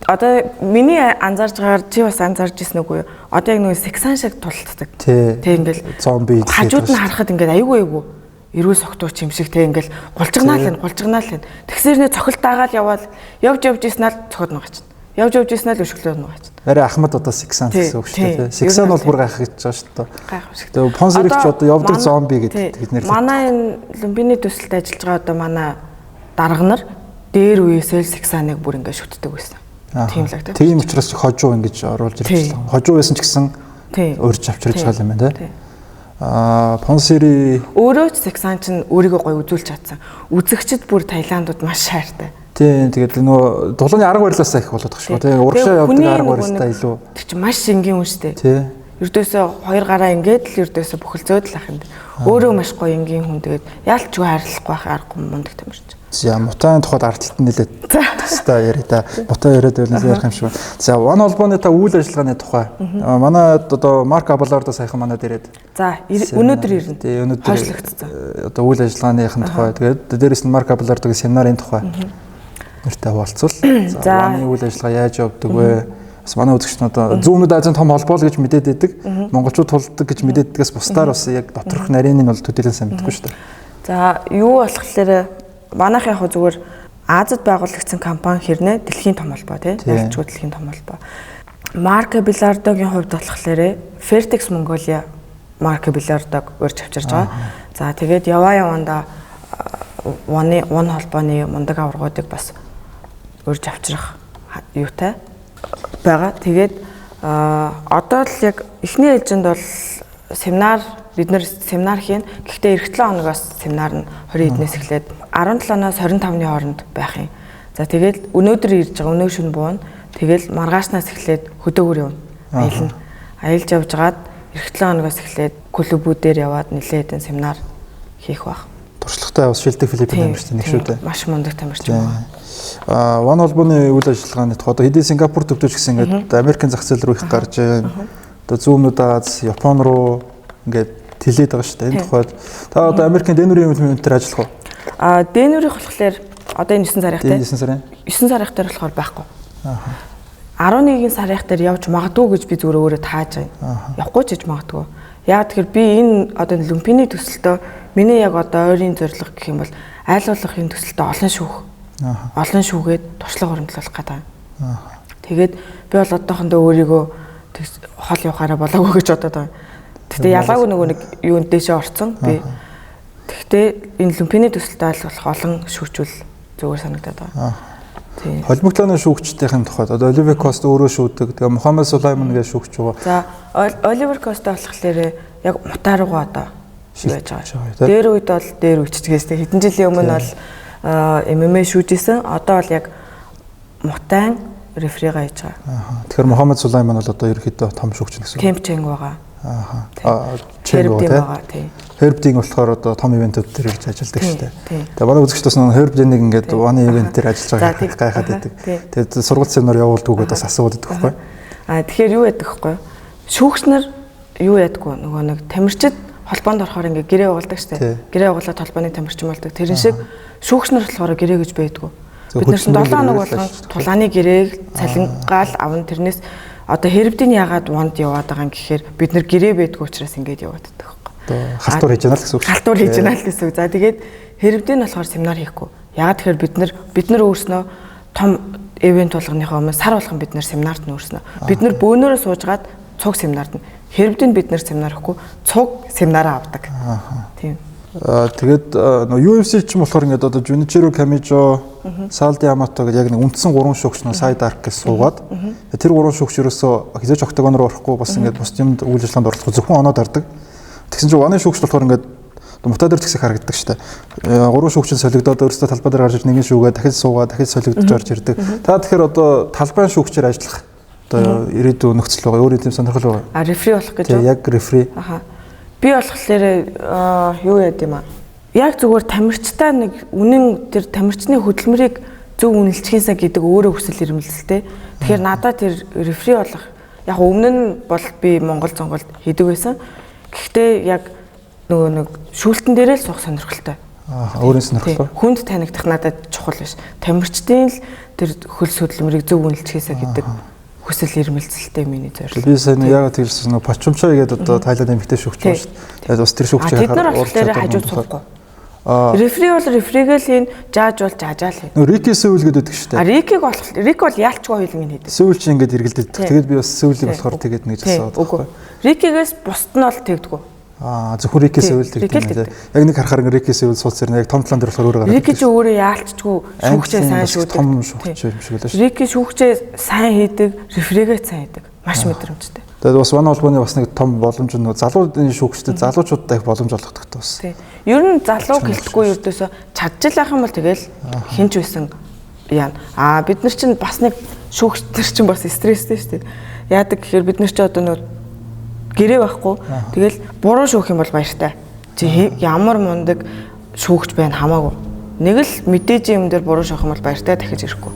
Одоо миний анзаарж байгаагаар чи бас анзаарж ирсэн үгүй юу? Одоо яг нэг сексан шиг тултдаг. Тэг ингээл зомби хажууд нь харахад ингээд аюу эргүү согтууч юм шиг тэг ингээл гулжигнаал байна. Тэгсээр нэ цохилт дагаал яваад явж ийснээр цохоод байгаа чинь. Явж ийснээр л өшөглөөд байгаа чинь. Арай Ахмад одоо сексан гэсэн үг шүү дээ. Сексан бол бүр гайхах гэж байгаа шүү дээ. Гайхах шиг. Тэгээ Понсерик ч одоо явдаг зомби гэдэг бид нэр. Манай энэ Люмбиний төсөлд ажиллаж байгаа одоо манай дарга нар дээр үеэсээ л сексаныг бүр ингээд шүтдэг байсан. Тийм л гэдэг. Тийм учраас хожуу ингэж оруулж ирж байна. Хожуу байсан ч гэсэн урьж авчирч байгаа юм байна тий. Понсери өөрөө ч Заксан чинь өөрийгөө гоё үзүүлж чадсан. Үзэгчд бүр Таиландууд маш хайртай. Тийм тэгээд нөгөө дулааны арга барилаасаа их болоод тах шүү. Тийм урагшаа явдаг арга барилтаа илүү. Тэр чинь маш энгийн хүн шүү дээ. Тийм. Ердөөсөө хоёр гараа ингээд л ердөөсөө бүхэлзөөд л ах юм. Өөрөө маш гоё энгийн хүн тэгээд яалч юу хайрлахгүй байх аргагүй мундаг тамирч. За мутааны тухайд ардлалт нэлээд теста яри та мутаа яриад байлаа ярих юм шиг байна. За One холбооны та үйл ажиллагааны тухай манай одоо Марк Абалардо саяхан манад ирээд. За өнөөдөр ирнэ. Тий өнөөдөр хойшлогдсон. Одоо үйл ажиллагааныхын тухай тэгээд дээрээс нь Марк Абалардогийн семинарын тухай нэртэй хуваалцвал. За One үйл ажиллагаа яаж явдаг вэ? Бас манай үзэгчид одоо зүүнүүд Азийн том холбоо л гэж мэдээд байдаг. Монголчууд тулдаг гэж мэдээд байгаас бусдаар бас яг доторх нарийн нь бол төдийлөн сайн мэдгүй шүү дээ. За юу болохоор манайх яг зүгээр Азад байгуулагдсан компани хэрнээ дэлхийн том холбоо тийм ялчгүй дэлхийн том холбоо. Марк Абалардогийн хувьд болохоор Fertex Mongolia Марк Абалардог урьж авчирж байгаа. За тэгээд яванда One холбооны мундаг аваргуудыг бас урьж авчрах юутай байгаа. Тэгээд одоо л яг эхний ээлжинд бол бид нэр семинар хийн. Гэхдээ эх 7 хоногоос семинар нь 20 эднээс эхлээд 17-оос 25-ны хооронд байх юм. За тэгээд өнөөдөр ирж байгаа өнөө шөнө буун. Тэгэл маргаашнаас эхлээд хөдөөгөр явна. Аялна. Аялж явж гаад эх 7 хоногоос эхлээд клубүүдээр яваад нэлээд семинар хийх баг. Туршлагатай бас шилдэг Филиппин тамирчин нэг шүү дээ. Маш мундаг тамирчин байна. One холбооны үйл ажиллагааны тухайд хэдий Сингапур төвдөж гисэн ингээд Америкийн зах зээл рүү их гарч байна. Одоо зүүнүүд Аз, Япон руу ингээд тэлээд байгаа шүү дээ. Энэ тухайд та одоо Америкийн Денверийн хөлбөмбөөр ажиллах уу? Денверийн болохоор одоо энэ 9 сарын хтаа. 9 сарын. 9 сарын хтаа болохоор байхгүй. 11-ийн сарын хтаа явж магадгүй гэж би зүгээр өөрөө тааж байна. Явахгүй ч гэж магадгүй. Яг тэгэхээр би энэ одоо Олимпийн төсөлтөө миний яг одоо ойрын зорилго гэх юм бол айл болох энэ төсөлтөө олон шүүх. Олон шүүгээд туршлага хөрөнгөлөх гэдэг. Тэгээд би бол одоохондоо өөрийгөө хол явахаараа болоогүй гэж бодоод байна. Гэхдээ ялгаагүй нөгөө нэг юунд дэшээ орцсон би. Гэхдээ энэ Олимпийн төсөлтөө айл болох олон шүүчүүл зүгээр санагдаад байна. Тийм. Холбогдлооны шүүгчдийн тухайд одоо Оливер Кост өөрөө шүүдэг. Тэгээ Мухаммед Сулайман гэж шүүгч байгаа. За Оливер Кост болохоор яг мутаа руугаа одоо шийдэж байгаа. Дээр үед бол дээр үлччихээс хэдэн жилийн өмнө бол MMA шүүжсэн. Одоо бол яг мутаан рефригаа хийж байгаа. Тэгэхээр Мухаммед Сулайман бол одоо ерөөхдөө том шүүгч гэсэн. Кемп Чэнг байгаа. Чэнг байгаа тийм. Herbding болохоор одоо том ивентүүд дээр ирж ажилладаг шүү дээ. Тэгээ манай үзэгчдээс нэг Herbding ингээд One ивент дээр ажиллаж байгаа гайхаад байдаг. Тэгээд сургалт семинар явуулдаг гэдээс асуудаг байхгүй. Тэгэхээр юу яадаг вэ? Шүүгч нар юу яадаггүй нөгөө нэг тамирчид холбоонд орохоор ингээ гэрээ угалдаг шүү дээ. Гэрээ угалаад холбооны тамирчин болдог. Тэрэн шиг шүүгч нар болохоор гэрээ гэж байдгүй. Бид нар 7 хоног болгон тулааны гэрээг цалингаал авна. Тэрнээс одоо Herbding яагаад One яваад байгаа юм гэхээр бид нар гэрээ байдгүй учраас ингээд яваад байдаг. Халтур хийж яана л гэсэн үг. Халтур хийж яана л гэсэн үг. За тэгээд Herbding болохоор семинар хийхгүй. Яагаад тэгэхээр бид нар өөрснөө том ивент болгоныхоо өмнө сар болгон бид нар семинарт нь өөрснөө. Бид нар бөөнөрөө суужгаад цуг семинарт нь Herbding бид нар семинар хийхгүй цуг семинараа авдаг. Тийм. Тэгээд UFC ч юм болохоор ингээд одоо Junichiro Kamijo, Saldi Yamato гэдэг яг нэг үндсэн 3 шүүгч нь Side Arc гэж суугаад тэр 3 шүүгч ерөөсөө хизээч октагон руу орохгүй бас ингээд бус юмд үйл ажиллагаанд оролцох зөвхөн оноод ардаг. Тэгсэн чинь One шүүгч болохоор ингээд мутаа дээр згсэх харагддаг шүү дээ. 3 шүүгч солигдоод өөрсдөө талбай дээр гарч нэг шүүгээ дахиж суугаад дахиж солигдож орж ирдэг. Та тэгэхээр одоо талбайн шүүгчээр ажиллах одоо ирээдүйн нөхцөл байгаа. Өөр юм сонирхол байгаа. Рефри болох гэж. Яг рефри. Би болохоор юу яд юм аа. Яг зүгээр тамирчтай нэг үнэн тэр тамирчны хөдөлмөрийг зөв үнэлчихээсэ гэдэг өөрөө хүсэл эрмэлзэлтэй. Тэгэхээр надад тэр рефри болох яг өмнө нь бол би Монгол зонголд хийдэг байсан. Гэхдээ яг нөгөө нэг шүүлтэн дээрээ л суух сонирхолтой. Өөрийн сонирхол. Хүнд танигдах надад чухал биш. Тамирчдын л тэр хөлс хөдөлмөрийг зөв үнэлчихээсэ гэдэг хүсэл эрмэлзэлтэй миний зорилго. Би сайн яагаад тэгэрсэн нөгөө Пачумчай гэдэг одоо Тайланд эмэгтэй шүүгч байна шүү дээ. Тэгээд бас тэр шүүгчийг бид нар болохоор хажууд суухгүй. Рефри бол рефригээл хийн, жааж бол жаажаал хийн. Нөгөө Рики Сүүл гэдэг шүү дээ. Рикиг болох Рик бол яалчгүй хилмийн хийдэг. Сүүл чи ингэж эргэлдэж. Тэгээд би бас Сүүлийг болохоор тэгээд нэг жасаад байгаа. Рикигээс бусд нь бол тэгдэггүй. Зөвхөн Рики Сүүл тэгдэг. Яг нэг харахаар Рики Сүүл сууц зэрэг яг том талан дээр болохоор өөрөө гардаг. Рики ч өөрөө яалчгүй шүүгчээ сайн шүүдэг. Том шүүгч юм шиг л шүү. Рики шүүгчээ сайн хийдэг, рефригээ сайн хийдэг. Маш мэдрэмжтэй. Тэгээд бас ван холбооны бас нэг том боломж нь залуудын шүүгчдэд залуучуудтай их боломж олгохдогтой бас. Тийм. Ер нь залуу гэлтгүй ердөөсөө чадчих ах юм бол тэгэл хинч байсан яана. Бид нар чинь бас нэг шүүгчдэр чинь бас стресстэй шүү дээ. Яадаг гэхээр бид нар чинь одоо нэг гэрээ байхгүй. Тэгэл буруу шүүх юм бол баяртай. Чи ямар мундаг шүүгч байна хамаагүй. Нэг л мэдээж юм дээр буруу шүүх юм бол баяртай дахиж ирэхгүй.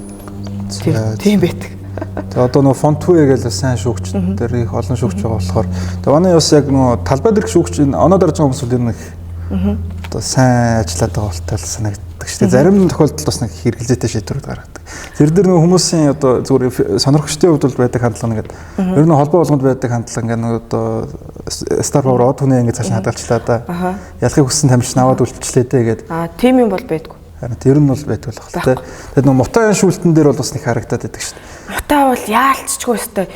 Тийм байдаг. Тэгээ одоо нөгөө Фонтвэ гэж сайн шүүгч дээр их олон шүүгч байгаа болохоор тэгээ манай бас яг нөгөө талбай дээрх шүүгч оноо дарж байгаа хүмүүс нэг одоо сайн ажиллаад байгаа болтой санагддаг шүү дээ. Зарим тохиолдолд бас нэг хэрэгэлзээтэй шийдвэрүүд гаргадаг. Тэр дээр нөгөө хүмүүсийн одоо зүгээр сонирхогчдын хувьд бол байдаг хандлага нэгэд ер нь холбоо болгонд байдаг хандлага ингээ нөгөө одоо Star Power түүнээ ингээ цааш хадгалчлаа да. Ялахыг хүссэн тамирчин аваад үлдчихлээ дээ гэдэг. Тийм юм бол байдгүй. Тэр нь бол байдаг л байна. Тэгээд нөгөө мутаа шүүлтэн дээр бол бас нэг харагдаад байдаг шүү дээ. Мутаа бол яалцчихгүй өстой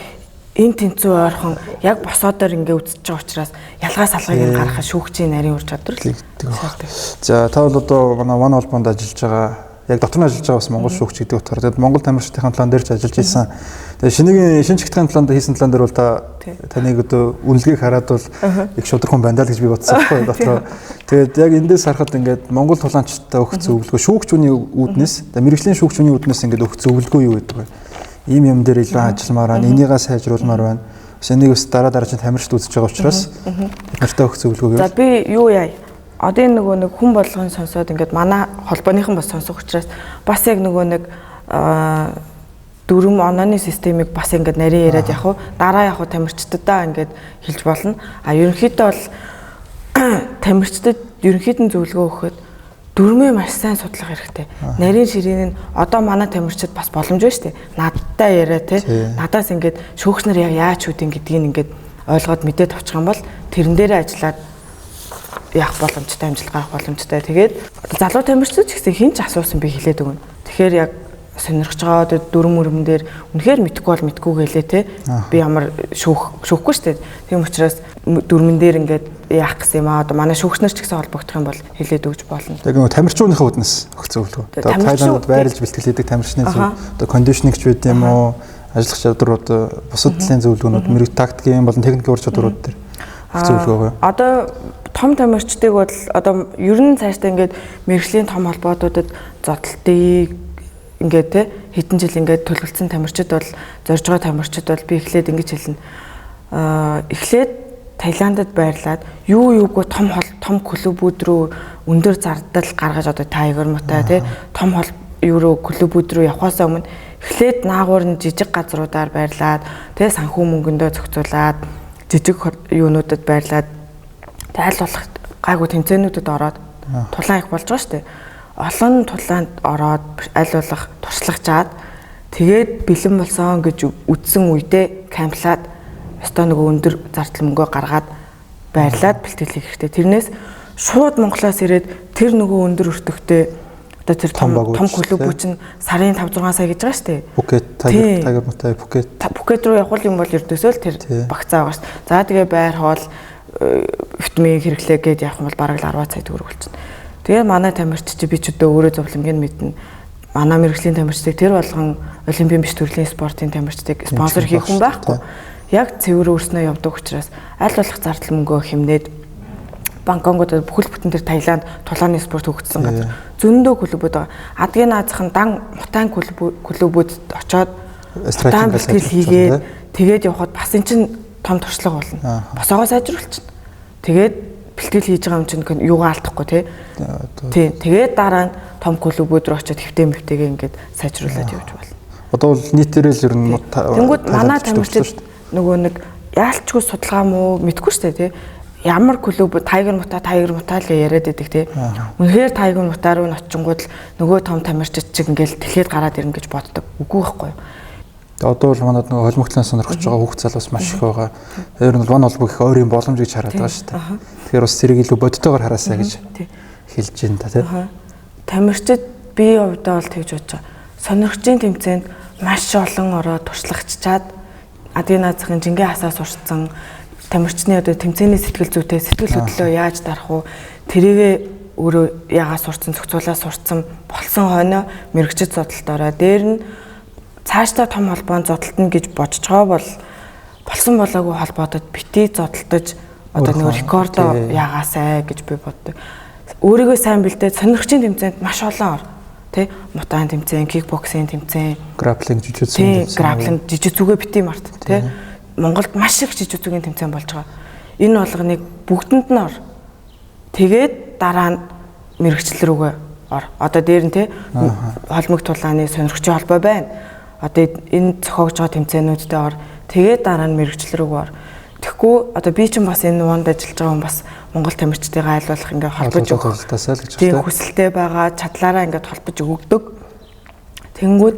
энэ тэнцүү ойрхон яг босоодоор ингээ үзэж байгаа учраас ялгаа салгыг гаргахад шүүгчийн нарийн ур чадвар л. За та бол одоо манай ван холбоонд ажиллаж байгаа яг дотор нь ажиллаж байгаа бас монгол шүүгч гэдэг утгаар тэгээд монгол тамирчдын план дээр ч ажиллаж ирсэн. Тэгээд шинэ чигтгийн планд хийсэн план дээр бол таныг одоо үнэлгээг хараад бол их шудархан байна л гэж би бодсон байхгүй дотор. Тэгээд яг эндээс харахад ингээд монгол тулаанчтай өгөх зөвлөгөө шүүгчүүний үүднээс мэрэгжлийн шүүгчүүний үүднээс ингээд өгөх зөвлөгөө юу гэдэг вэ? Ийм юм дээр илүү ажилламаар байна. Энийгээ сайжруулмаар байна. Бас энийг бас дараа чинь тамирчид үзэж байгаа учраас нартай өгөх зөвлөгөө гэвэл. За би юу яа? Одоо энэ нөгөө нэг хүн болгон сонсоод ингээд манай холбооныхан бас сонсох учраас бас яг нөгөө нэг дөрөм онооны системийг бас ингээд нарийн яриад явах уу? Дараа явах тамирчдаа ингээд хэлж болно. Ерөнхийдөө бол тамирчдад ерөнхийдөө зөвлөгөө өгөхөд дөрмөө маш сайн судлах хэрэгтэй. Нарийн ширээ нь одоо манай тамирчид бас боломж байна шүү дээ. Надтай яриа те. Надаас ингээд шүүгч нар яг яаж үдин гэдгийг ингээд ойлгоод мэдээд авчих юм бол тэрэн дээрээ ажиллаад яах боломжтой, амжилт гарах боломжтой. Тэгээд залуу тамирчид ч гэсэн хин ч асуусан би хэлээд өгнө. Тэгэхээр яг сонирхож байгаа дөрөм мөрмөн дээр үнэхээр мэдхгүй бол мэдгүй гэлээ те. Би ямар шүүхгүй шүү дээ. Тийм учраас дөрмөн дээр ингээд яах гэсэн юм аа одоо манай шүүгчнэр ч гэсэн холбогдох юм бол хэлээд өгч болно. Яг нөгөө тамирчууныхаа үднэс өгөх зөвлөгөө. Одоо Тайландд байрлаж бэлтгэлээдэг тамирчны зөв одоо кондишнингч байд юм уу? Ажиллах чадварууд бусад талын зөвлөгөөнүүд мэрэг тактикийн болон техникийн ур чадварууд дээр өгөх зөвлөгөө байгаа. Одоо том тамирчдыг бол одоо ер нь цаашдаа ингээд мэрэгжлийн том холбоотуудад зодтолтыг ингээд те хэдэн жил ингээд төлөвлөсөн тамирчид бол зорж байгаа тамирчид бол би эхлээд ингэж хэлнэ. Эхлээд Таиландд байрлаад юугүй том клубүүд рүү өндөр зардал гаргаж одоо Tiger Muay те том евро клубүүд рүү явахаас өмнө эхлээд наагур нь жижиг газруудаар байрлаад те санхүү мөнгөндөө зохицуулаад жижиг юунуудад байрлаад аль болох гайгүй тэмцээнүүдэд ороод тулаан их болж байгаа шүү дээ. Олон тулаанд ороод аль болох туршлагачаад тэгээд бэлэн болсон гэж үдсэн үедээ камплаад өстой нөгөө өндөр зардал мөнгөө гаргаад байрлаад бэлтгэл хийх хэрэгтэй. Тэрнээс шууд Монголоос ирээд тэр нөгөө өндөр өртөгтэй одоо тэр том клубүүд чинь сарын 5-6 сая гэж байгаа шүү дээ. Phuket, Tiger Muay, Phuket руу явах юм бол ердөөсөө л тэр багцаа байгаа шүү дээ. За тэгээ байр хоол витамин хэрэглээ гээд явах юм бол бараг л 10 сая төгрөг болчихно. Тэгээ манай тамирчид чи би ч өдөө өөрөө зовлонгийн мэднэ. Манай мэрэгжлийн тамирчдыг тэр болгон олимпийн биш төрлийн спортын тамирчдыг спонсор хийх хүн байхгүй. Яг цэвэр өөрснөө явдаг учраас аль болох зардал мөнгөө хэмнээд Бангкокод бүхэл бүтэн тэр Таиланд тулааны спорт хөгжсөн газар зөндөө клубүүд байгаа. Адгийн наазах нь дан мутаан клубүүд очоод дан бэлтгэл хийгээд тэгээд явхад бас эн чин том туршлага болно. Босоогоо сайжруулчихна. Тэгээд бэлтгэл хийж байгаа юм чинь юугаа алдахгүй тий. Тэгээд дараа нь том клубүүд рүү очоод хэвтээ ингээд сайжруулад явж болно. Одоо бол нийтээрээ л ер нь тэнгүүд манай тамирчид нөгөө нэг яалчгүй судалгаа мó мэдгүй шүү дээ тий. Ямар клуб Tiger Muay л яриад байдаг тий. Үнэхээр Tiger Muay руу очингууд л нөгөө том тамирчид чиг ингээл тэлээд гараад ирнэ гэж боддог. Үгүй байхгүй юу? Одоо бол манад нөгөө холимогтлон сонирхож байгаа хүүхд зал бас маш их байгаа. Ер нь ван холбоо их ойрын боломж гэж хараад байгаа шүү дээ. Тэгэхээр бас зэрэг илүү бодтойгоор хараасаа гэж хэлж байна та тий. Тамирчид би хувьдаа бол тэгж бодож байгаа. Сонирхчийн тэмцээнд маш олон ороод туршлагачаад адгийн наазахын жингээ хасаа сурцсан тамирчны одоо тэмцээний сэтгэл зүйтэй сэтгэл хөдлөлөө яаж дарах вэ? Тэрийгэ өөрөө ягаа сурцсан, зохицуулаад сурцсан болсон хойно мэрэгчд зодтолд ороо. Дээр нь цаашдаа том холбоонд зодтолтно гэж бодож байгаа бол болсон болоогүй холбоотод бити зодтолдож одоо нэг рекордо яагаасай гэж би боддог. Өөрийгөө сайн бэлдээд сонирхчийн тэмцээнд маш олон ор. Тэ мутаан тэмцээн, кикбоксинг тэмцээн, граплинг жижигцүү. Тэ граплинг жижигцүүгээ бити март. Тэ Монголд маш их жижигцүүгийн тэмцээн болж байгаа. Энэ болгоныг бүгдэнд нь ор. Тэгээд дараа нь мэрэгчлэл рүүгээ ор. Одоо дээр нь тэ холмог тулааны сонирхчийн холбоо байна. Одоо энэ зохиогч байгаа тэмцээнүүдтэй ор. Тэгээд дараа нь мэрэгчлэл рүүгээ ор. Тэгэхгүй одоо би чинь бас энэ нуунд ажиллаж байгаа хүн бас Монгол тамирчдыгаа айлуулах ингээд холбож өгөх тасаа л гэж байна. Тийм хүсэлтэй байгаа, чадлаараа ингээд холбож өгдөг. Тэнгүүд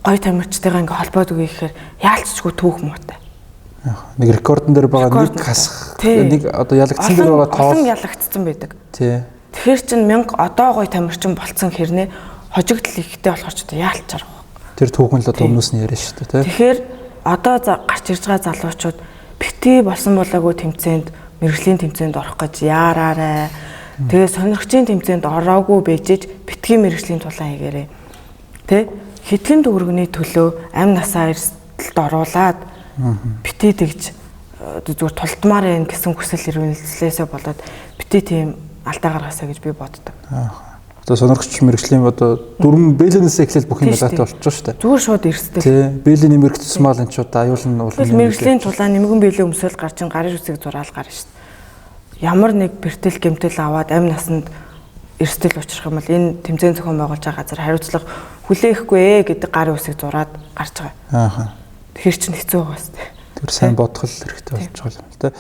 гоё тамирчдыгаа ингээд холбоод өгье гэхээр яалччгүй түүх муутай. Нэг рекордон дээр байгаа нэг хасах нэг одоо ялагдсан дээр байгаа тоол ялагдсан байдаг. Тий. Тэгэхээр чин 1000 одоо гоё тамирчин болцсон хэрнээ хожигдл ихтэй болохоор ч одоо яалчаар байгаа. Тэр түүхэн л одоо өмнөөс нь яриа шүү дээ, тий. Тэгэхээр одоо гарч ирж байгаа залуучууд бити болсон болоогүй тэмцээнд мэрэгжлийн тэмцээнд орох гэж яараарай. Тэгээ сонирхчийн тэмцээнд ороогүй бэжэж битгий мэрэгжлийн тулаан хийгээрэй. Тэ хэдхэн төгрөгний төлөө амь насаа эрсдэлд оруулаад бити тэгж зүгээр тулдмаар байна гэсэн хүсэл эрмэлзлээсээ болоод бити тийм алдаа гаргаасаа гэж би боддог. Одоо сонирхч мэрэгжлийн одоо дөрвөн бэлэнээс эхлээл бүх юм ялгаатай болчихж шүү дээ. Зүгээр шууд эрсдэл. Тий. Бэлэн нэмэгдсэн мал энэ ч удаа аюулн уулын мэрэгжлийн тулаан нэмгэн бэлэн өмсөөл гарч ин гарын үсэг зураал гарна шүү дээ. Ямар нэг бэртэл гэмтэл аваад амь насанд эрсдэл учрах юм бол энэ тэмцээн зохион байгуулж байгаа газар хариуцлага хүлээхгүй гэдэг гарын үсэг зураад гарч байгаа. Тэгэхээр чинь хэцүү байгаа шүү дээ. Тэр сайн бодгол хэрэгтэй болж байгаа юм л да.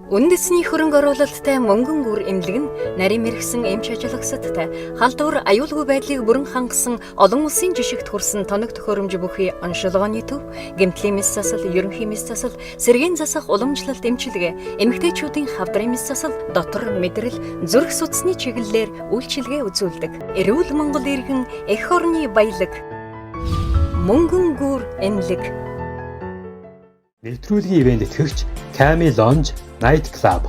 Үндэсний хөрөнгө оруулалттай мөнгөн гүр эмнэлэг нь нарийн мэрэгсэн эмч ажиллагсадтай халдвар аюулгүй байдлыг бүрэн хангасан олон улсын жишгт хүрсэн тоног төхөөрөмж бүхий оншилгооны төв гэмтлийн мэс засал, ерөнхий мэс засал, сэргийн засах уламжлалт эмчилгээ, эмэгтэйчүүдийн хавдрын мэс засал, дотор мэдрэл, зүрх судасны чиглэлээр үйлчилгээ үзүүлдэг. Эрүүл Монгол иргэн эх орны баялаг мөнгөн гүр эмнэлэг. Нэвтрүүлгийн ивент итгэгч Cammy Lounge Night Club.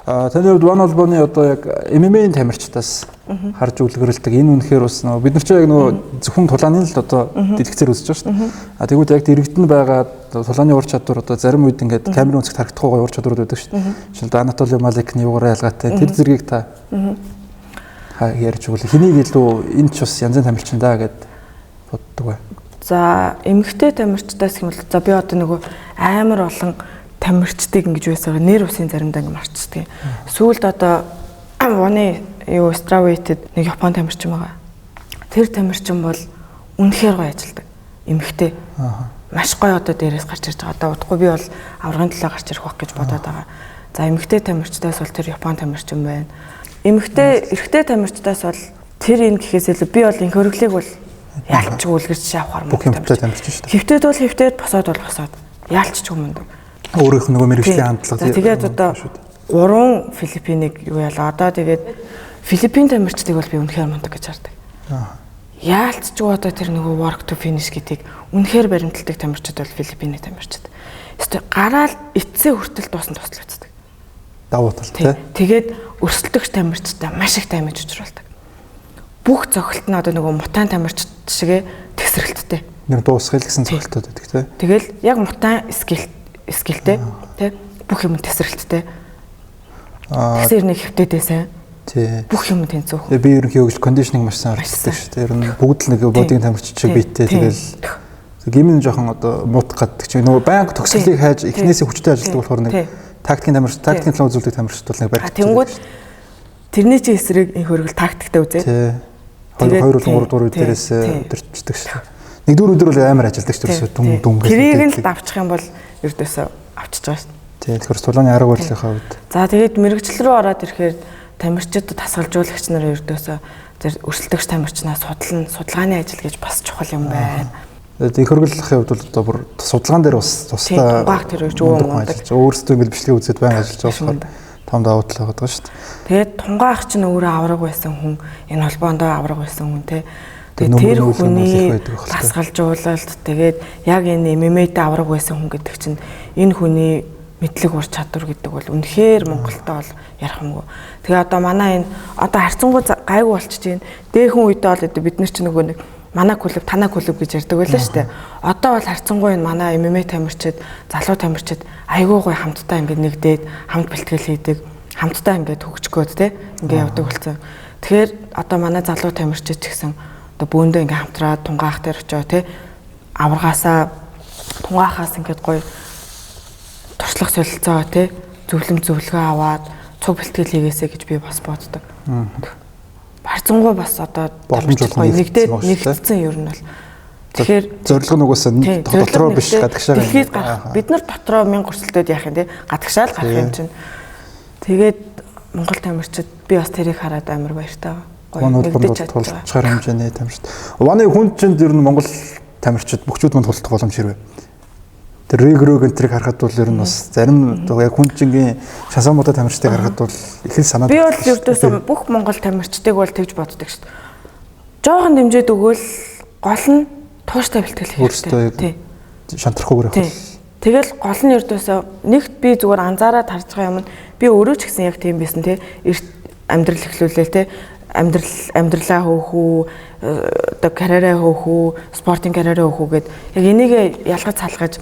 Таны хувьд One холбооны одоо яг MMA-ийн тамирчдаас харж үлгэрэлдэг энэ үнэхээр бас нөө бид нар ч яг нөө зөвхөн тулааны л одоо дэлгэцээр үзэж байгаа шүү дээ. Тэгвэл яг дэрэгдэн байгаа тулааны ур чадвар одоо зарим үед ингээд камерын үнцэгт харагдахгүй гоё ур чадварууд байдаг шүү дээ. Жишээлбэл Анатолий Маликны юугаараа ялгаатай тэр зэргийг та ярьж өгвөл хэнийг илүү энэ ч бас янзын тамирчин даа гэд боддог бай. За эмэгтэй тамирчдаас юм бол за би одоо нөгөө амар олон тамирчдыг ингэж байсаар нэр усын заримдаа ингэ марчдаг. Сүүлд одоо One юу Strawweight-д нэг Япон тамирчин байгаа. Тэр тамирчин бол үнэхээр гоё ажилдаг. Эмэгтэй. Маш гоё одоо дээрээс гарч ирж байгаа. Одоо удахгүй би бол аврагын төлөө гарч ирэх байх гэж бодоод байгаа. За эмэгтэй тамирчдаас бол тэр Япон тамирчин байна. Эрэгтэй тамирчдаас бол тэр энэ гэхээс илүү би бол энэ хөрөглийг бол яалчгүй үлгэрч авахар бүх юмтай тамирчин шүү дээ. Хөвтөд бол хөвтөд босоод бол босоод яалчгүй мундаг. Өөрийнх нь нөгөө мэрэгжлийн хандлага. Тэгээд одоо 3 Филиппинийг юу яла одоо тэгээд Филиппин тамирчдыг бол би үнэхээр мундаг гэж хардаг. Яалчгүй одоо тэр нөгөө work to finish гэдгийг үнэхээр баримталдаг тамирчид бол Филиппиний тамирчид. Эсвэл гараал эцсээ хүртэл дуусна туслагддаг. Давуу тал тий. Тэгээд өрсөлдөгч тамирчтай маш их даймаж учруулдаг. Бүх цохилт нь одоо нөгөө мутаан тамирчид шигэ тесрэлттэй. Нэр дуусгал гэсэн цохилтод байдаг тий. Тэгэл яг мутаан скилтэй тий. Бүх юм тесрэлттэй. Тэсэр нэг хөвтөдөө сайн. Тий. Бүх юм тэнцүүх. Би ерөнхийдөө кондишнинг маш сайн орчдөг шүү дээ. Ер нь бүгд л нэг бодгийн тамирчид шиг биеттэй тэгэл гимэн жоохон одоо муутах гаддаг чи нөгөө банк төгсгөлийг хайж эхнээсээ хүчтэй ажилладаг болохоор нэг тактикийн төлөө үзүүлдэг тамирчид бол нэг барих. Тэнгүүд тэрний чи эсрэг энэ хөргөл тактиктай үзээ. Тий. 2 3 дугаар дээрээс өдөрчдөг шүү. Нэгдүгээр өдөр бол амар ажилладаг шүү. Дүн гэж. Тэрийг л давчих юм бол ердөөсөө авчиж байгаа шүү. Тий. Тэгэхээр тулааны арга барилынхаа үед. За тэгээд мэрэгчлэл рүү ороод ирэхээр тамирчид тасгалжуулагч нар ердөөсөө өрсөлдөгч тамирчнаас судалгааны ажил гэж бас чухал юм байна. Тэгээд хөргөлийнхээ хувьд бол одоо бүр судалгаан дээр бас тусдаа баг тэр гэж өвөө мундаг. Өөрсдөө ингэж бичлэг үзээд байнга ажиллаж байгаа болохоор том давуу тал байгаа шүү дээ. Тэгээд тунгаан ах чинь өөрөө авраг байсан хүн, энэ холбоонд авраг байсан хүн те. Тэгээд тэр хүний тасгалжуулалт тэгээд яг энэ MMA-д авраг байсан хүн гэдэг чинь энэ хүний мэдлэг ур чадвар гэдэг бол үнэхээр Монголтой бол ярих юмгүй. Тэгээ одоо манай энэ одоо харьцангуй гайгүй болчихж байна. Дээхэн үедээ бол одоо бид нар ч нөгөө нэг манай клуб, танай клуб гэж ярьдаг байлаа шүү дээ. Одоо бол харьцангуй энэ манай MMA тамирчид, залуу тамирчид айгүй гой хамтдаа ингээд нэгдээд хамт бэлтгэл хийдэг, хамтдаа ингээд хөгжгөөд те ингээд явдаг болсон. Тэгэхээр одоо манай залуу тамирчид ч гэсэн одоо бөөндөө ингээд хамтраад тунгаах дээр очоо те аваргаасаа тунгаахаас ингээд гой туршлага солилцоо те зөвлөгөө аваад цуг бэлтгэл хийгээсэй гэж би бас боддог. Харьцангуй бас одоо боломжтой нэгдсэн ер нь бол. Тэгэхээр зорилго нь угаасаа дотроо биш гадагшаа дэлхийд гарах. Бид нар дотроо 1000 өрсөлдөд яах юм те гадагшаал гарах юм чинь. Тэгээд Монгол тамирчид би бас тэрийг хараад амар баяртай байгаа. Нэгдэж тулчаар хэмжээний тамирчид. Ваны хүнд чинь ер нь Монгол тамирчид бүгчүүд манд тулдах боломж хэрвээ. Тэр регрог энтрийг харахад бол ер нь бас зарим яг хүнчингийн шансамуудаа тамирчдыг харахад бол их л санаад. Би бол ердөөсөө бүх Монгол тамирчдыг бол тэгж боддог шүү дээ. Жохон дэмжиж өгөөл гол нь тууштай бэлтгэл хэрэгтэй. Шантрахгүйгээр явах. Тэгэл гол нь ердөөсөө нэгт би зүгээр анзаараад харж байгаа юм нь би өөрөө ч гэсэн яг тийм байсан те амьдрал эхлүүлээл те амьдралаа хөөх үү одоо карьераа хөөх үү спортын карьераа хөөх үү гэд яг энийг ялгаж салгаж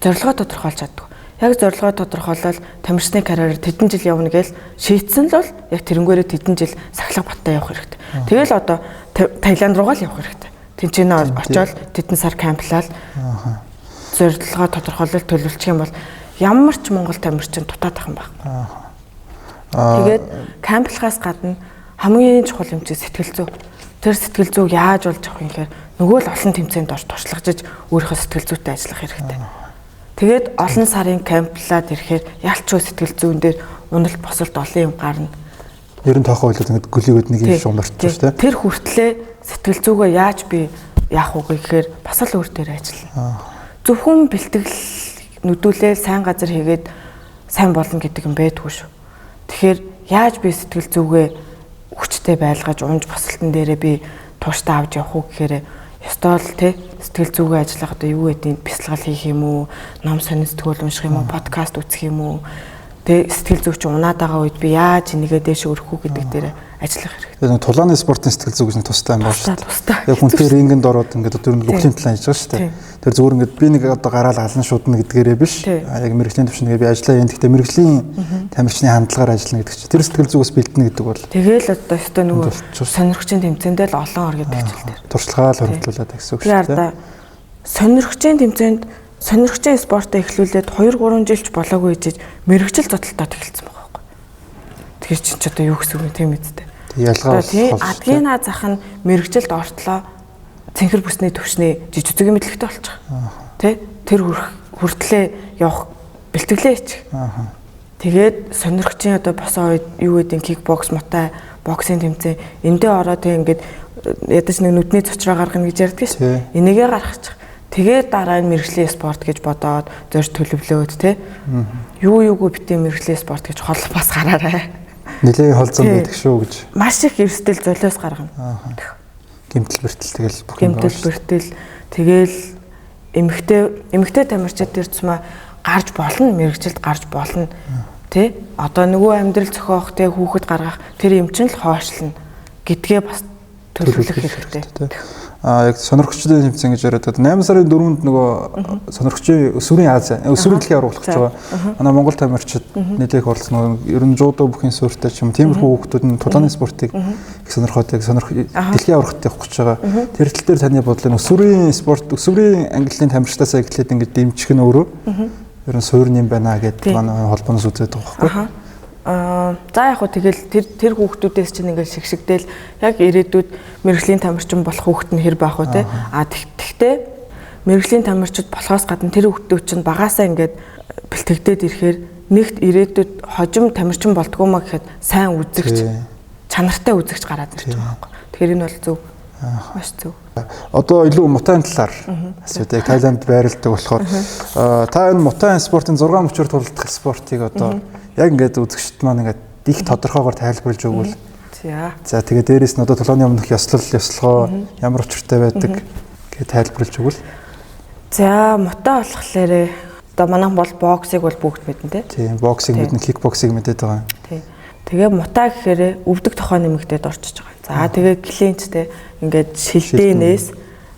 зорилгоо тодорхойлж чаддаг. Яг зорилгоо тодорхойлол тамирчны карьераар тэдэн жил явна гэж шийдсэн л бол яг тэрнгээрээ тэдэн жил сахилга баттай явах хэрэгтэй. Тэгэл одоо Таиланд руугаа л явах хэрэгтэй. Тэнцэнэ очиод тэдэн сар камплал зорилгоо тодорхойлол төлөвлөчих юм бол ямар ч Монгол тамирчин дутаадах юм байна. Тэгээд камплахаас гадна хамгийн чухал юм чи сэтгэл зүй. Тэр сэтгэл зүйг яаж болж авах юм гэхээр нөгөө л олон тэмцээнд орж туршлагажиж өөрийнхөө сэтгэл зүйтэй ажиллах хэрэгтэй. Тэгээд олон сарын камплаад ирэхээр ялчгүй сэтгэл зүйн дээр уналт босолт олон юм гарна. Ер нь тоохоо хэлээд ингээд гөлийгөд нэг юм шиг унарч шүү дээ. Тэр хүртлээ сэтгэл зүгээ яаж би яах вэ гэхээр бас л өөр дээр ажиллана. Зөвхөн бэлтгэл нүдүүлээ сайн газар хийгээд сайн болно гэдэг юм байдгүй шүү. Тэгэхээр яаж би сэтгэл зүгээ хүчтэй байлгаж унж босолтон дээрээ би тууштай авч явах уу гэхээр ёстой л тий сэтгэл зүгээ ажиллах одоо юу гэдэг бясалгал хийх юм уу, ном сонин сэтгүүл унших юм уу, подкаст үзэх юм уу. Тэ сэтгэл зүйч унаад байгаа үед би яаж энийгээ дээш өргөх үү гэдэг дээр ажиллах хэрэгтэй. Тэгээ тулааны спортын сэтгэл зүй гэж нь тустай юм байна шүү дээ. Яг хүн тэр рингэнд ороод ингээд одоо нэг бүхлийн талаа хийж байгаа шүү дээ. Тэр зүгээр ингээд би нэг одоо гараал алан шуудна гэдгээрээ биш. Яг мэрэгжлийн төвшингээ би ажиллаа юм. Гэхдээ мэрэгжлийн тамирчны хандлагаар ажиллана гэдэг чинь тэр сэтгэл зүгээс бэлдэнэ гэдэг бол. Тэгээл одоо өстой нөгөө сонирхчийн тэмцээндээ л олон ор гэдэг хичээл дээр. Туршлагаа л хөрвүүлээд гэсэн үг шүү дээ. Сонирхчийн тэмцээнд сонирхчийн спортоо эхлүүлээд 2-3 жилч болоогүй гэж мэрэгжил зодтолтод эхэлсэн байгаа байхгүй. Тэгэхээр чи ч одоо юу гэсэн үг тийм үстэй. Ялгаа бол адгийн зах нь мэрэгжилд ортлоо цэнхэр бүсний төвшний жижиг мэдлэгтэй болчих. Тэ тэр хүртлээ явах бэлтгэлээ хийчих. Тэгээд сонирхчийн одоо босоо үед юу гэдэг кикбокс, мотай, боксинг тэмцээн эндээ ороод ингээд ядаж нэг нүдний цочроо гаргана гэж ярьдаг шээ. Энийгээ гаргачих. Тэгээд дараа нь мэрэгжлийн спорт гэж бодоод зорж төлөвлөөд те юугүй битээ мэрэгжлийн спорт гэж хол бас гараарай. Нилээ холцсон байдаг шүү гэж. Маш их эрсдэл золиос гаргана. Гэмтэл бэртэл тэгэл бүх юм. Гэмтэл бэртэл тэгэл эмэгтэй тамирчид тэр цумаа гарч болно, мэрэгжилд гарч болно. Тэ одоо нөгөө амьдрал зохиох те хүүхэд гаргах тэр юм чинь л хоошлно гэдгээ бас төлөвлөх хэрэгтэй. Яг сонирхчдын тэмцээн гэж яриад 8 сарын 4-нд нөгөө сонирхчийн өсвөрийн Ази, өсвөрийн дэлхийн оруулах гэж байгаа. Манай Монгол тамирчид нэлээх оролцсон. Ер нь жуудо бүхэн суурьтай ч юм тиймэрхүү хүүхдүүд нь тулааны спортыг их сонирхоод дэлхийн аврагт явах гэж байгаа. Тэр тал дээр таны бодлоо өсвөрийн спорт, өсвөрийн ангиллын тамирчдаас эхлээд ингэ дэмжих нь өөрөө ер нь суурин юм байна гэдэг манай холбооноос үзээд байгаа байхгүй. За яг хөө тэгэл тэр хүүхдүүдээс чинь ингээд шигшигдэл яг ирээдүйд мэрэгжлийн тамирчин болох хүүхэд нь хэр байх вэ те. Тэгтээ мэрэгжлийн тамирчид болохоос гадна тэр хүүхдүүд чинь багаасаа ингээд бэлтгэгдээд ирэхээр нэгт ирээдүйд хожим тамирчин болдгоо маа гэхэд сайн үзэгч чанартай үзэгч гараад ирж байгаа байхгүй. Тэгэхээр энэ бол зөв. Маш зөв. Одоо илүү мутаан талаар асуудаг Таиланд байрладаг болохоор та энэ мутаан спортын 6 мөчөр тулдах спортыг одоо яг ингээд үзэгчд маань ингээд их тодорхойгоор тайлбарлаж өгвөл. За тэгээ дээрэс нь одоо тулааны өмнөх ёслогоо ямар учиртай байдаг гэж тайлбарлаж өгвөл. За мутаа болохоор Одоо манайхан бол боксыг бол бүгд мэднэ тий. Тийм, боксыг мэднэ, кикбоксыг мэдээд байгаа. Тий. Тэгээ мута гэхээр өвдөг тохой нэмэгдээд орчиж байгаа. За тэгээ клинчтэй ингээд шилдээнээс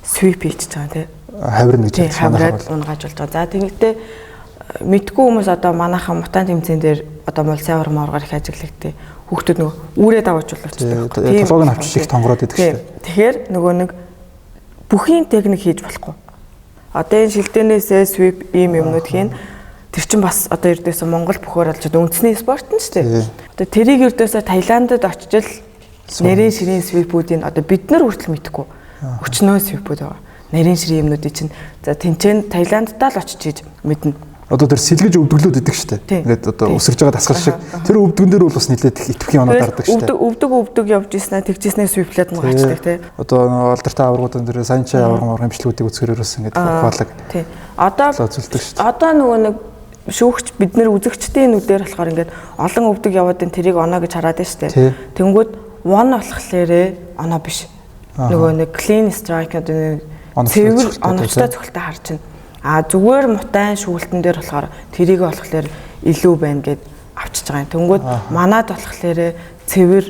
свип хийчихэж байгаа тий. Хавирна гэж хавраад унгаажуулж байгаа. За тэгвэл мэдгүй хүмүүс одоо манайхан мутаан тэмцээн дээр одоо мулсавар мооргоор их ажиглагдтыг хүүхдүүд нөгөө үүрээ даваачуулдаг. Толгойг нь авчиж их тонгороод идэг шүү дээ. Тэгэхээр нөгөө нэг бүхий техник хийж болохгүй. Одоо энэ шилдээнээсээ свип ийм юмнууд хийн. Тэр чинь бас одоо ердөөсөө Монгол бөхөр олж үндэсний спорт нь шүү дээ. Одоо тэрийг ердөөсөө Таиландд очиж нэрийн ширийн свипүүдийн одоо бид нар хүртэл мэдэхгүй. Өчнөө свипүүд байгаа. Нарийн ширийн юмнуудыг чинь за тэнцэн Таиланддаа л очиж хийж мэднэ. Одоо тэр сэлгэж өвдөглөөд идэг шүү дээ. Ингээд одоо өсөрж байгаа дасгал шиг. Тэр өвдгөн дээр бол бас нэлээд их итгэх юм дардаг шүү дээ. Өвдөг явж ийснэ тэгжснээ свиплээд мугачдаг тий. Одоо алдартай аваргуудын дээр саянчаа аварга хэмжлүүдийг үзэхээрээс ингээд ухаалаг. Тий. Одоо зөвлөдөг шүү дээ. Одоо нөгөө нэг шүүгч бид нэр үзэгчдийн нүдээр болохоор ингээд олон өвдөг яваад энэ тэрийг оноо гэж хараад байна шүү дээ. Тэнгүүд one болохлээрээ оноо биш. Нөгөө нэг clean strike одоо цэвэр оновчтой цогцолтой харж байна. А зүгээр мутайн шүүлтэн дээр болохоор тэрийг болохоор илүү байна гэд авчиж байгаа юм. Тэнгүүд манад болохоор цэвэр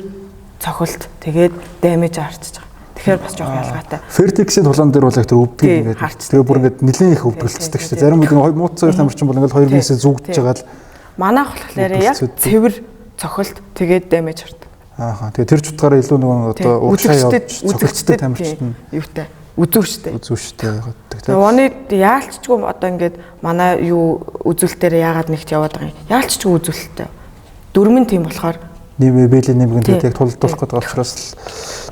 цохилт тэгээд дэмэж харчиж байгаа. Тэгэхээр бас жоох ялгаатай. Fertix-ийн тулаан дээр бол яг тэр өвдөг ингээд тэгээ бүр ингээд нэлээд их өвдгөлцдөг шүү дээ. Зарим үед мууц цагаар тамирчин бол ингээд 2 бисээ зүгдэж байгаа л манайх болохоор яг цэвэр цохилт тэгээд дэмэж хардаг. Ааха. Тэгээ тэр ч утгаараа илүү нөгөө одоо уушаа явж цогцолтой тамирчин юутай үзүүштэй. Үзүүштэй яагаад тэгээ. Оны яалччгүй одоо ингээд манай юу үзүүлэлтээр яагаад нэгт яваад байгаа юм. Яалччгүй үзүүлэлттэй. Дөрмөн тийм болохоор нэмээ бэлэн нэмгэнд яг тулдуулах гэдэг учраас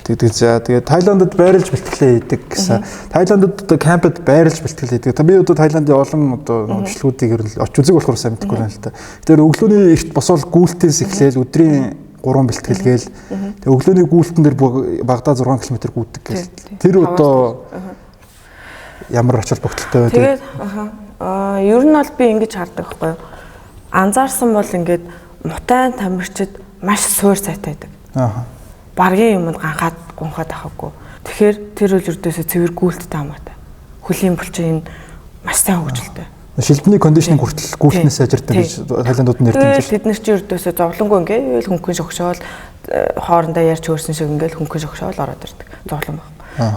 тэгдэг. За тэгээ Таиландд байрлаж бэлтгэлээ хийдэг гэсэн. Таиландд одоо кампд байрлаж бэлтгэлээ хийдэг. Би одоо Таиландын олон одоо бичлэгүүдийг ер нь оч үзэг болохоор сайн мэдэхгүй байна л та. Тэр өглөөний эрт босвол гүйлтээс эхлээл өдрийн 3 бэлтгэл гээл. Тэгээ өглөөний гүйлтэн дээр багадаа 6 км гүйдэг гээл. Тэр одоо ямар ач холбогдолтой вэ? Тэгээд ер нь бол би ингэж хардаг байхгүй юу? Анзаарсан бол ингээд мутайн тамирчид маш суур сайтай байдаг. Баргийн юмд ганхаад гунхаад авахгүй. Тэгэхээр тэр үл ердөөсөө цэвэр гүйлттэй хамаатай. Хөлийн булчин маш сайн хөгжилтэй. Шилдний кондишнинг хүртэл гүйлтнээс ажирдаг гэж Таиландууд нэрдэг юм шиг. Тэд нар чи ердөөсөө зовлонгүй ингээл хөнгөн шогшоол хоорондоо ярьж хөрсөн шиг ингээл хөнгөн шогшоол ороод ирдэг. Зовлон баг.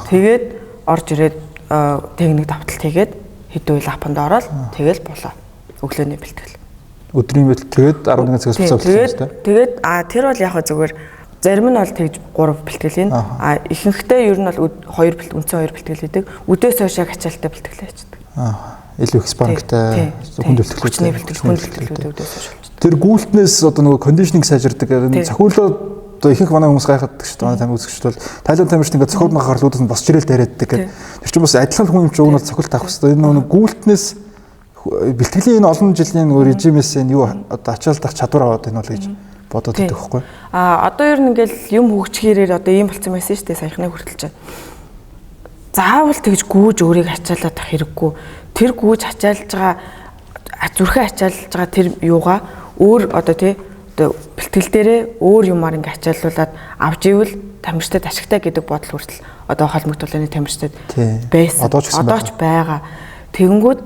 Тэгээд орж ирээд техник давталт хийгээд хэдүүл апанд ороод тэгэл болоо. Өглөөний бэлтгэл. Өдрийн бэлтгэл тэгээд 11 цагаас буцаад бэлтгэл. Тэгээд тэр бол яг зүгээр зарим нь бол тэгж 3 бэлтгэл хийн. Ихэнхдээ ер нь бол 2 үндсэн 2 бэлтгэл хийдэг. Үдээс хойш яг ачаалттай бэлтгэл хийдэг. Илүү их спарктай хүн бэлтгэлүүд. Үдээс хойш. Тэр гүйлтнээс одоо нөгөө кондишнинг сайжирдаг. Цохиулаад одоо ихэнх манай хүмүүс гайхаад шүү дээ. Тань үзэгчд бол Таиланд тамирчин ингээд цохиулна гарал үүдээс нь босч ирээл дайрааддаг гэдэг. Тэр чинь бас адилхан хүн юм чи уг нь цохилт авах хэрэгтэй. Энэ нөгөө гүйлтнээс бэлтгэлийн энэ олон жилийн нөгөө режимээс энэ юу одоо ачаалдах чадвар аваад энэ бол гэж бодоод байдаг байхгүй. Одоо ер нь ингээл юм хөгжихээрээр одоо ийм болцсон байсан шүү дээ. Саяхныг хүртэл чинь. Заавал тэгж гүүж өөрийг ачаалаад ах хэрэггүй. Тэр гүүж ачаалж байгаа зүрхээ ачаалж байгаа тэр юугаа өөр одоо тий бэлтгэл дээрээ өөр юмар ингээ ачаалуулад авж ивэл тамирчдад ашигтай гэдэг бодол хүртэл одоо холбогдлооны тамирчдад байсан. Одоо ч байгаа. Тэгэнгүүт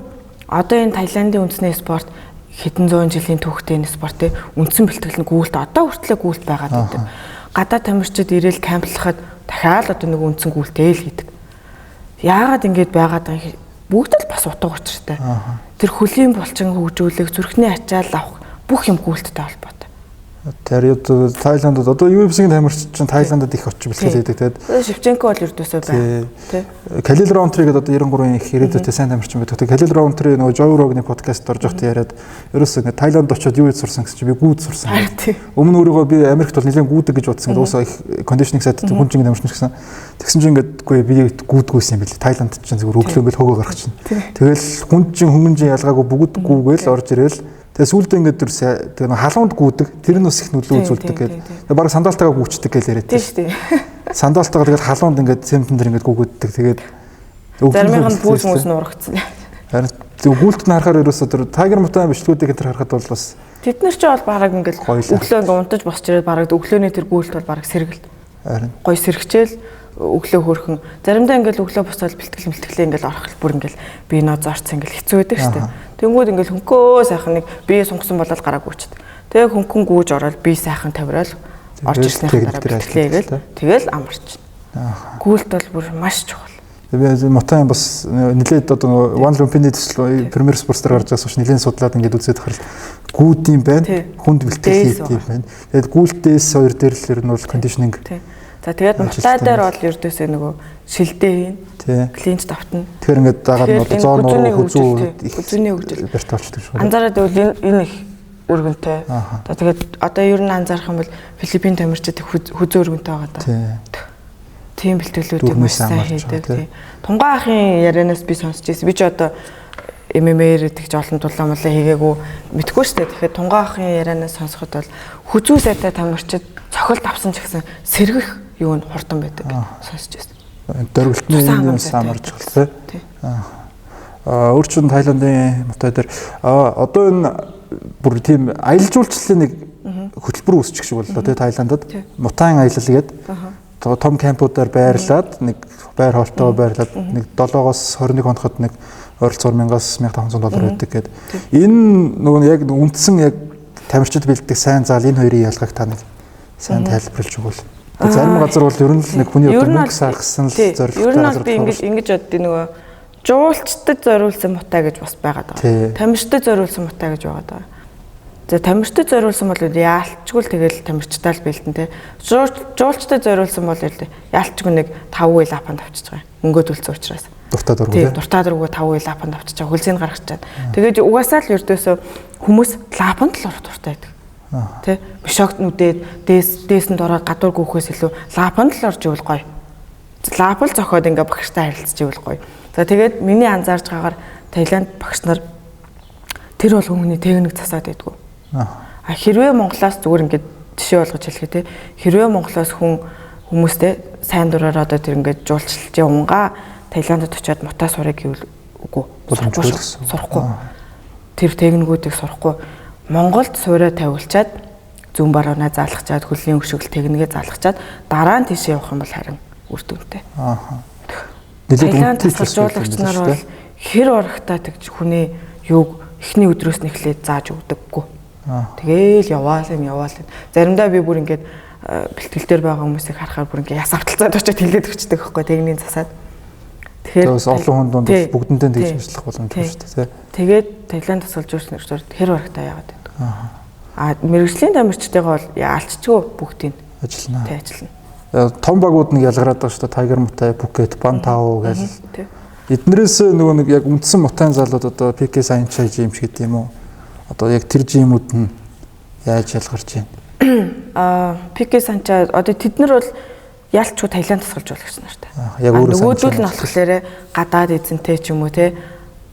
одоо энэ Таиландын үндэсний спорт хэдэн зуун жилийн түүхтэй энэ спорт тий үндсэн бэлтгэл нь гүйлт одоо хүртэл гүйлт байгаад байдаг. Гадаад тамирчид ирээл камплахад дахиад одоо нэг үндсэн гүйлтээ л хийдэг. Яагаад ингэж байгаад байгаа юм? Бүгд л бас утга учиртай. Тэр хөлийн булчин хөгжүүлэх, зүрхний ачаал авах бүх юм гүйлттэй холбоотой. Тэр Таиландд одоо UFC-ийн тамирчин Таиландд их очиж бэлтгэл хийдэг. Тэгээд Шевченко бол ердөөсөө байна. Тэ. Калил Раунтри гэдэг одоо 93-ийн их ирээдүйтэй сайн тамирчин байдаг. Тэгээд Калил Раунтри нөгөө Joe Rogan-ы подкаст орж явахдаа яриад ерөөсөө ингээд Таиланд очиод юу хийж сурсан гэсэн чи би гүйд сурсан. Өмнө өөрийгөө би Америкт бол нэлээд гүйдэг гэж бодсон. Тэгээд уусаа их кондишнинг сайд хүн чинь тамирчин гэсэн. Тэгсэн чинь ингээд үгүй би гүйдгүйсэн юм бэл. Таиланд чинь зүгээр өглөө ингээд хөгөө гарах чинь. Тэгэл хүн чинь хөнгөн ялгаагүй бүгдгүйгээл орж ирээл. Тэгээ сүүлдээ ингээд тэр халуунд гүйдэг, тэр нь бас их нөлөө үзүүлдэг гэдэг. Бараг сандалтайгаа гүйчдэг гэж яриад тийм шүү дээ. Сандалтайгаа тэгээд халуунд ингээд цементэн дээр ингээд гүйгддэг. Тэгээд заримын пүүс хүмүүс нурагцсан. Харин гүйлтэд нь харахаар ерөөсөө тэр Tiger Muay бичлэгүүдийг энэ харахад бол бас тэд нар ч бол бараг ингээд өглөө ингээд унтаж босч ирээд бараг өглөөний тэр гүйлт бол бараг сэргэлт. Харин гой сэргчээл өглөө хөөрхөн заримдаа ингээл өглөө босоод бэлтгэлээ ингээл орох бүр ингээл би нөө зорцсон ингээл хэцүү байдаг шүү дээ. Тэнгүүд ингээл хөнгөө сайхан нэг бие сунгасан болоод гараагүй ч. Тэгээ хөнгөн гүүж ороод бие сайхан тавирал орж ирснийхаа дараа бэлтгэлээгээл тэгэл амарч. Гүйлт бол бүр маш чухал. Тэгээ Мутайн бас нэлээд одоо One Lumpini төсөл Premier Sports дээр гарч байгаас нэлээд судлаад ингээд үзээд харал гүүд юм байна. Хүнд бэлтгэл хийх юм байна. Тэгээд гүйлтээс хоёр дээр л ер нь бол кондишнинг. За тэгээд Мутай дээр бол ердөөсөө нөгөө шилдээ хийн. Клинч давтна. Тэгэхээр ингээд дагаад нь одоо зоон үзүүний хөгжил барьт болчихдог шүү. Анзаараад бол энэ их өргөнтэй. За тэгээд одоо ер нь анзаарах юм бол Филиппин тамирчид хүзөө өргөнтэй байгаа даа. Тийм бэлтгэлүүдийг маш сайн хийдэг. Тунгаа ахын ярианаас би сонсч байсан. Би ч одоо MMA-ээр тэгж олон дулаан малаа хийгээгүй мэдгүй шүү дээ. Тэгэхээр Тунгаа ахын ярианаас сонсоход бол хүзүү сайтай тамирчид цохилт авсан ч гэсэн сэргэх юу нь хурдан байдаг сонсч байсан. Дөрвөлтний самарч болтой. Өөрчн Тайландын Мутай дээр одоо энэ бүр тийм аялал жуулчлалын нэг хөтөлбөр үүсчих шиг боллоо тий Тайландд. Мутайн аялал гээд том кампуудаар байрлаад нэг байр хоолтойгоо байрлаад нэг 7-оос 21 хоногт нэг ойролцоогоор 1000-аас $1500 байдаг гэдэг. Энэ нөгөө яг үндсэн яг тамирчид бэлддэг сайн заал энэ хоёрын ялгааг та нэг сайн тайлбарлаж өгвөл. Зарим газар бол ер нь л нэг хүний өдөр мөнгө саагсан л зорилготой. Ер нь бол би ингэж боддгийг нөгөө жуулчдад зориулсан Мутай гэж бас байгаад байгаа. Тамирчдад зориулсан Мутай гэж байгаад байгаа. За тамирчдад зориулсан бол яалтчгүй л тэгэл тамирчдаа л бэлдэн те. Жуулчдад зориулсан бол яалтчгүй нэг 5 үе лапанд авчиж байгаа. Мөнгөө төлсөн учраас. Дуртай дургу те. Дуртай дургу 5 үе лапанд авчиж байгаа. Хөлсийг гаргачаад. Тэгээд угаасаа л ердөөсөө хүмүүс лапанд л орох дуртай байдаг. Тэ бишогт нүдээд дээсэнд ороод гадуур гүөхээс илүү лапанд л орж ивэл гоё. Лапл зохиод ингээ багштай харилцаж ивэл гоё. За тэгээд миний анзаарж байгаагаар Таиланд багш нар тэр бол хүмүүний техник засаад байдгүй. Хэрвээ Монголоос зүгээр ингээд жишээ болгож хэлэхэд те хэрвээ Монголоос хүмүүстэй сайн дураар одоо тэр ингээд жуулчлалж явангаа Таиландд очиод Мутай сурах гэвэл үгүй сурахгүй. Тэр техникүүдийг сурахгүй. Монголд суурай тавиулчаад зүүн баруунаа заалгачаад хөлийн өшөглөл техникээ заалгачаад дараа нь тийшээ явах юм бол харин үр дүнтэй. Таиланд тасалжуулагч нар бол хэр урагтаа тэгж хүний юуг эхний өдрөөс нь эхлээд зааж өгдөггүй. Тэгээл яваал юм. Заримдаа би бүр ингээд бэлтгэл дээр байгаа хүмүүсийг харахаар бүр ингээд яс авталцаад очиод хэлээд өгчдөг байхгүй техникийн засаад. Тэгэхээр олон хүн донд бүгдэндээ тэгж ажиллах боломжтой шүү дээ. Тэгээд Таиланд тасалжуулагч нар хэр урагтаа яагаад байдаг. Мэргэжлийн тамирчдыгаа бол алччихгүй бүгдийг ажиллана. Тэ ажиллана. Том багууд нэг ялгараад байгаа шүү дээ. Tiger Muay, Phuket, Bantao гэж. Эднэрээс нөгөө нэг яг үндсэн Мутайн залууд одоо PK Saenchai жим шиг гэдэг юм уу? Одоо яг тэр жимүүд нь яаж ялгарч байна? PK Saenchai одоо тэд нар бол ялчгүй Таиланд тасгалжуулагч нартай. Яг өөрөө нөгөөдөл нь болохоор гадаад эзэнтэй ч юм уу те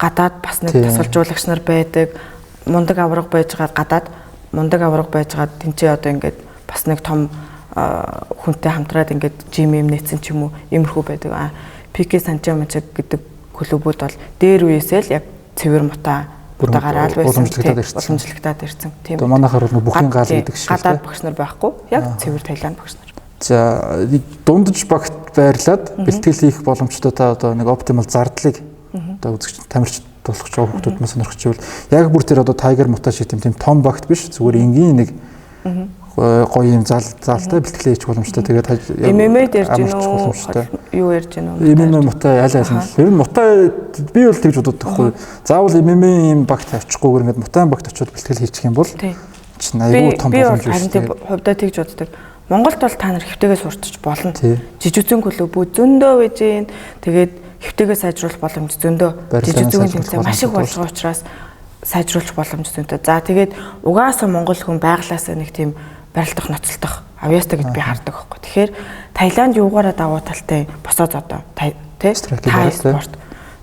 гадаад бас нэг тасгалжуулагч нар байдаг. Мундаг авраг байж байгаа тэнцээ одоо ингээд бас нэг том хүнтэй хамтраад ингээд жим юм нээсэн ч юм уу иймэрхүү байдаг. PK Saenchai гэдэг клубүүд бол дээр үесээ л яг цэвэр Мутай гараад байсан. Уламжлагтаад ирсэн. Тийм. Одоо манайхаар бол бүхний гал гэдэг шиг. Гадаад багш нар байхгүй. Яг цэвэр Таиланд багш нар. За дундаж багт байрлаад бэлтгэл хийх боломжтой та одоо нэг оптимал зардлыг одоо үзэгч тамирчид болох ч хүмүүс мөн сонирхож ивэл яг бүр тэр одоо Tiger Muay шиг тийм том багт биш зүгээр энгийн нэг гоё юм заалтай бэлтгэлээ хийх боломжтой. Тэгээд MMA дээр ч юу ярьж байна вэ? MMA Muay аль аль нь. Ер нь Muay би бол тэгж боддог байхгүй. Заавал MMA юм багт авчихгүйгээр ингээд Muay багт очиод бэлтгэл хийчих юм бол чинь аюул том боломж шүү дээ. Би хувьдаа тэгж боддог. Монголд бол та нар хэвтэйгээ сурч болно. Жижигзэн клубүүд зөндөө байж гин. Тэгээд хэвтэйгээ сайжруулах боломж зөндөө. Жижигзэн тэмцээн маш их болж байгаа учраас сайжруулах боломж зөндөө. За тэгээд угаасаа монгол хүн байглаасаа нэг тийм барилдах ноцолдох авьяастай гэж би хардаг байхгүй. Тэгэхээр Таиланд юугаараа давуу талтай босоод одоо тий спорт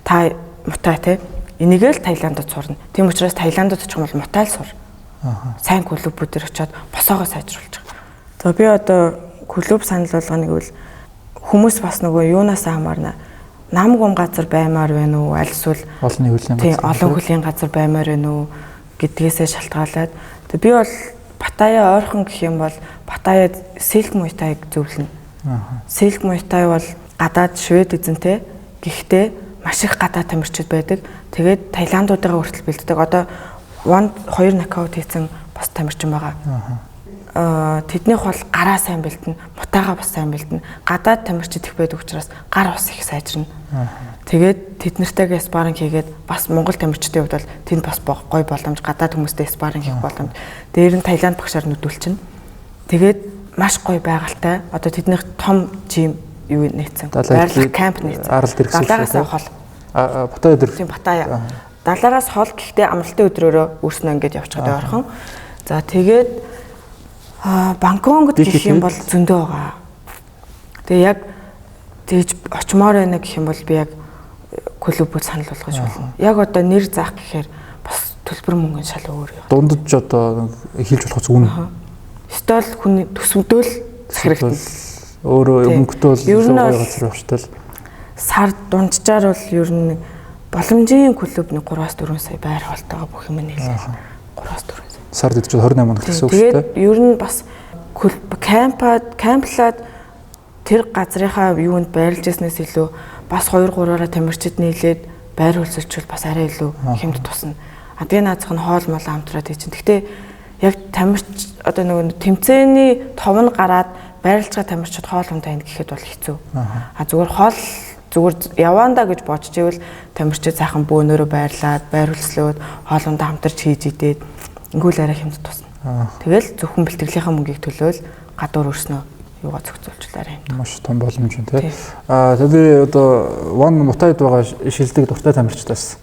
та Muay тий энийгээ л Таиландд сурна. Тийм учраас Таиландд очих юм бол Muay л сур. Сайн клубүүдээр очиод босоогоо сайжруулж байгаа. За би одоо клуб санал болгоныг бол хүмүүс бас нөгөө юунаас хамаарна. Нам гом газар баймаар байна уу? Аль эсвэл олон хөлийн газар баймаар байна уу гэдгээсээ шалтгаалаад. Тэг би бол Паттайя ойрхон гэх юм бол Паттайя Silk Muay Thai зөвлөнө. Silk Muay Thai бол гадаад Швед эзэнтэй. Гэхдээ маш их гадаад тамирчид байдаг. Тэгээд Таиландуудаа хүртэл бэлддэг. Одоо One 2 нокаут хийсэн бас тамирчин байгаа. Тэднийх бол гараа сайн бэлдэнэ, мутаага бас сайн бэлдэнэ. Гадаад тамирчид их байдаг учраас гар бас их сайжирна. Тэгээд тэд нартайгаа спарринг хийгээд бас Монгол тамирчдын хувьд бол тэнд бас гоё боломж, гадаад хүмүүстэй спарринг хийх боломж. Дээр нь Таиланд багшаар нөдөлчин. Тэгээд маш гоё байгальтай. Одоо тэднийх том жим юу нээсэн. Байрлал камп нээсэн. Далаагаас хол. Батаа өдөр. Тийм Батаа. Далаагаас хол гэхдээ амралтын өдрөөрөө өөрснөө ингэж явчихад ойрхон. За тэгээд Бангкокд гэх юм бол зөндөө байгаа. Тэгээ яг тэгж очимоор байна гэх юм бол би яг клубүүд санал болгож болно. Яг одоо нэр заах гэхээр бас төлбөр мөнгөний шал өөр юм. Дундаж одоо хийлж болох зүг үнэ. Стол хүний төсөвдөл хэрэгтэй. Өөрөө мөнгөтэй бол гоё газар явчихтал. Сар дунджаар бол ер нь боломжийн клубны 3-4 сая байр хоолтойгоо бүх юм нийлээ. 3-4 сая. Сард идэж 28 хоног гэсэн үг шүү дээ. Тэгээд ер нь бас камплаад тэр газрынхаа юунд байрлаж яснаас илүү бас 2-3-аараа тамирчид нийлээд байр хөлсөлчвөл бас арай илүү хэмт тусна. Адгийн наазах нь хоол мол амтраад ийчин. Гэхдээ яг тамирч одоо нөгөө тэмцээний тов нь гараад байрлаж байгаа тамирчид хоол ундаа ин гэхэд бол хэцүү. Зүгээр яваандаа гэж бодож ивэл тамирчид сайхан бөөнөрөө байрлаад байр хөлслөөд хоол ундаа хамтарч хийж идээд ингүүл арай хэмт тусна. Тэгэл зөвхөн бэлтгэлийнхаа мөнгийг төлөөл гадуур өрснөө юугаа зохицуулж арай хэмт. Маш том боломж юм тий. Тэгээд одоо One Mutai'д байгаа шилдэг дуртай тамирчдаас.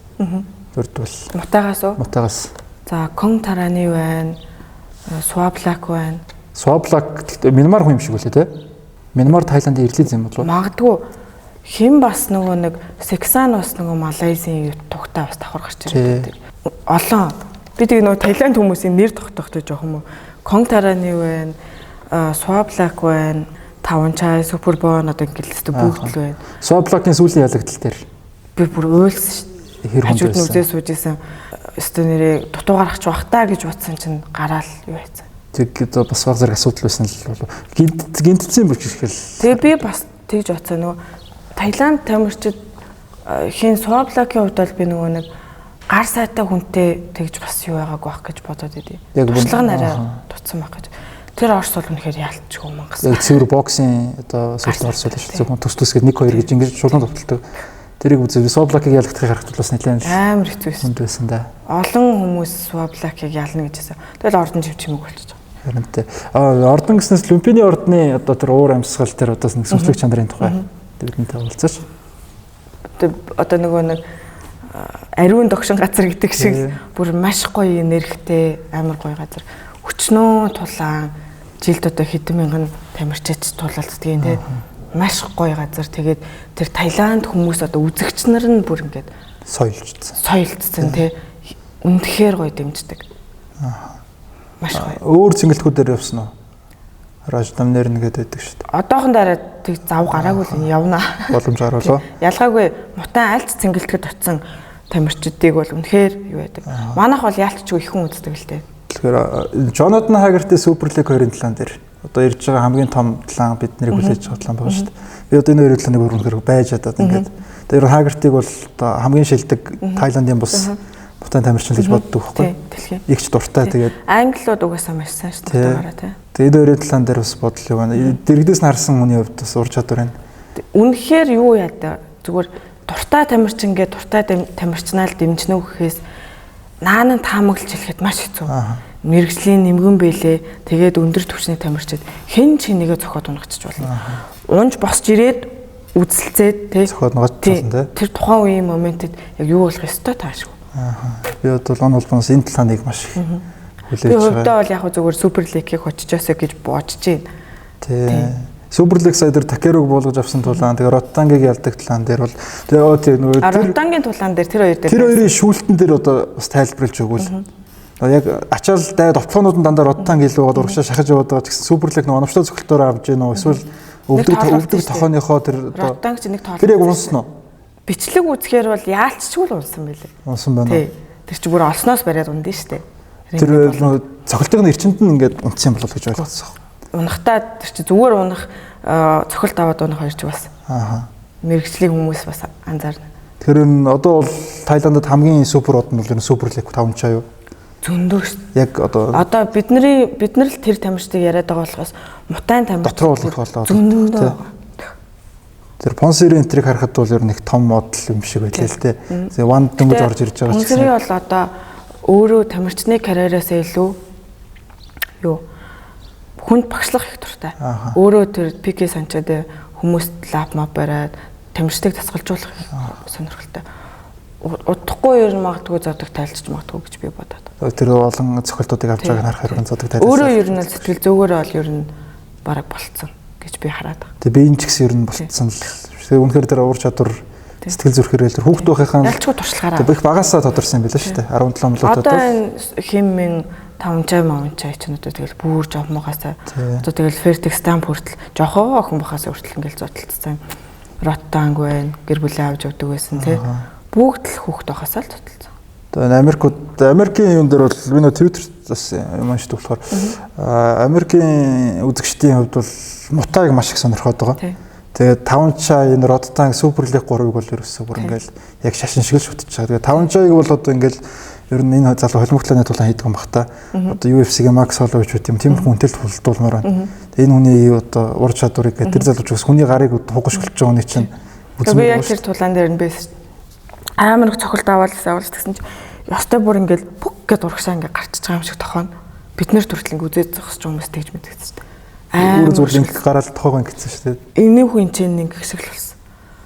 Зүрдвэл Мутаагаас уу? Мутаагаас. За Кон Тараны байна. Swablak байна. Swablak гэхдээ Мянмар хүн юм шиг үлээ тий. Мянмар Таиландын ирлээ юм болов уу? Магадгүй хэн бас нөгөө нэг Сексан бас нөгөө Малайзийн тугтаа бас давхар гарч ирээд байдаг. Олон би тэг нөгөө Таиланд хүмүүсийн нэр тогтоохтой жоох юм уу? Кон Тараны байна. Swablak байна. Таванчай, Супербон одоо ингэлстэй бүгд л байна. Swablak-ийн сүүлийн ялагдал дээр би бүр уйлсан шүү. Хажууд нь үзээ суужсэн. Өстө нэрээ дутуу гаргач бахтаа гэж утсан чинь гараал юу хайцсан. Тэг бас баг зэрэг асуудал байсан л болов. Гинтцсэн бүр гихэл. Тэгээ би бас тэгж утсан нөгөө Таиланд тамирчид хин Swablak-ийн хувьд бол би нөгөө нэг гар сайтай хүнтэй тэгж бас юу байгаагүй байх гэж бодоод идэв. Туршлага нь арай дутсан байх гэж. Тэр Орос бол үнэхээр яалтчгүй Монгол. Яг цэвэр боксing одоо сүүлд Орос бол шүү. Зөвхөн төс-төсгээд 1-2 гэж ингэж шулуун тоглолтдог. Тэрийг үзээ Swablak-ыг ялгахыг харахад бас нэлээд амар хэцүү байсан да. Олон хүмүүс Swablak-ыг ялна гэжсэн. Тэгэл ордон чимэг болчихж байгаа. Харин тэ. Ордон гэснээс Олимпийн ордны одоо тэр уур амьсгал тэр одоо нэг сүнслэг чанарын тухай тэрнтэй уулзаач. Одоо нөгөө нэг ариун догшин газар гэдэг шиг бүр маш гоё нэрхтэй амар гоё газар. Өчнөө тулаан жилд одоо хэдэн мянган тамирчид тулалцдаг юм те. Маш гоё газар. Тэгээд тэр Таиланд хүмүүс одоо үзэгч нар нь бүр ингээд соёлжсэн те. Үнэхээр гоё дэмждэг. Маш гоё. Өөр цэнгэлтгүүдээр явсан уу? Рааждам нэр нэгэд байдаг шүү дээ. Одоохондоо тэг зав гараагүй л явна. Боломж гаргалаа. Ялгаагүй мутан альц цэнгэлтгэд очсон тамирчдыг бол үнэхээр юу байдаг. Манайх бол яалтчгүй их хүн үздэг л дээ. Тэгэхээр Jonathan Hagerty Super League 2-ын талаан дээр одоо ирж байгаа хамгийн том талаан бид нарыг хүлээж байгаа талаан байгаа шүү дээ. Би одоо энэ хоёрын талааныг өргөнөхөр байж чадаад ингээд. Тэр Hagerty-г бол одоо хамгийн шилдэг Таиландын бус мутан тамирчин гэж боддог байхгүй. Игч дуртай тэгээд англиуд угаасаа маш сайн шүү дээ гараа тий. Тэгээд энэ хоёрын талаан дээр бас бодлоо байна. Дэрэгдээс нь харсан хүний хувьд бас ур чадвар байна. Үнэхээр юу яа зүгээр дуртай тамирчин гэдэг дуртай тамирчнаал дэмжнэ гэхээс наанан таамаглаж хэлэхэд маш хэцүү. Мэргэжлийн нэмгэн бэлээ. Тэгээд өндөр түвшний тамирчид хэн ч нэгээ зохиод унгачиж болно. Унж босч ирээд үзэлцээд тий. Зохиод унгаж болно тий. Тэр тухайн үеийн моментэд яг юу болох ёстой таашгүй. Би бол он холбоноос энэ талааныг маш их хүлээж байгаа. Би хувьдаа бол яг зүгээр Супер Лигийг очижоосоо гэж бодож байна. Тий. Супер Лиг сая дээр Такерог болгож авсан тулаан тэгээ Ротангийг ялдаг талаан дээр бол тэгээ нөгөө Ротангийн тулаан дээр тэр хоёр дээр тэр хоёрын шүүлтэн дээр одоо бас тайлбарлаж өгвөл яг ачаал дайд оплоонууд нь дандаа Ротанг илүү урагшаа шахаж яваад байгаа ч гэсэн Супер Лиг нөгөө оновчлоо зөвхөлтөөр авч гэнэ үү эсвэл өвдөг тохооныхоо тэр Ротанг ч нэг тоолсон. Тэр яг унсан уу? Бичлэг үзэхээр бол яалтчгүй л унсан байлээ. Унсан байна. Тий. Тэр чи бүр олсноос бариад ундын штэ. Тэр нөгөө цохилтын эрчимд нь ингээд унтсан болов гэж ойлгосон. Унахтаа тэр чи зүгээр унах цохилт аваад унах хоёр ч бас. Аа. Мэргэжлийн хүмүүс бас анзаарна. Тэгэхээр энэ одоо бол Тайландд хамгийн супер од нь бол энэ Супер Лиг 5 чаа юу? Зөндөө шүү дээ. Яг одоо бид нар л тэр тамирчдыг яриад байгаа болохоос мутайн тамирч дотроо болох болоо. Зөндөө. Тэр Понсерийн энтрийг харахад бол ер нь их том модл юм шиг байлаа л те. Тэгээ ванд дөнгөж орж ирж байгаа ч Понсери бол одоо өөрөө тамирчны карьераас илүү юу хүнд багшлах их дуртай. Өөрөө тэр пике санчаад хүмүүст лап мап бариад тамирчдыг тасгалжуулах сонирхолтой. Удахгүй ер нь магадгүй зодог тайлж магадгүй гэж би бодоод. Тэр олон цохилтуудыг авч байгааг харах хэрэг зодог тайлж. Өөрөө ер нь сэтгэл зөөгөөрөө бол ер нь бараг болцсон гэж би хараад байна. Тэгээ би энэ ч гэсэн ер нь болцсон л. Тэгээ үнэхээр тэр уур чадвар сэтгэл зүрхээр тэр хүүхд байхын ялчгүй туршлагаараа. Тэгээ их багасаа тодорсон юм байна шүү дээ. 17 мөлөд одоо энэ химэн 500 мавчаа ч нүдэ тэгэл бүр жавмагасаа одоо тэгэл фертекс стамп хүртэл жохоо охин бахаас хүртэл ингээл зодтолцсон роттанг байна гэр бүлээ авч явдаг байсан тий бүгд л хүүхд байхасаа л зодтолцсон. Одоо Америкийн юм дээр бол би нөө Twitter бас юм уншдаг болохоор Америкийн үзэгчдийн хувьд бол мутайг маш их сонирхоод байгаа. Тэгээд 5 чаа энэ роттанг Супер Лиг 3-ыг бол ерөөсөө бүр ингээл яг шашин шиг л шүтэж байгаа. Тэгээд 5 чааг бол одоо ингээл ер нь энэ залуу холимогтлооны тулаан хийдэг юм бах та. Одоо UFC-гийн Макс Холлович үт юм тиймэрхүү хүнтэй тулдуулмаар байна. Тэгээ энэ хүний одоо ур чадварыг тэр залууч бас хүний гарыг хугашгилж байгаа хүний чинь үзмээр. Би яг тэр тулаан дээр нь бэс амар их цохилт аваалсаа гэсэн чинь ёстой бүр ингээл бүг гэд урагшаа ингээ гарчиж байгаа юм шиг тохооно. Бид нэр төрөл ингээ үзээд зогсож байгаа хүмүүс тэгж мэдгэсэн шүү дээ. Өөр зүгээр ингээл гараад тохоогоо ингэсэн шүү дээ. Эний хүн чинь ингээ шиг л болсон.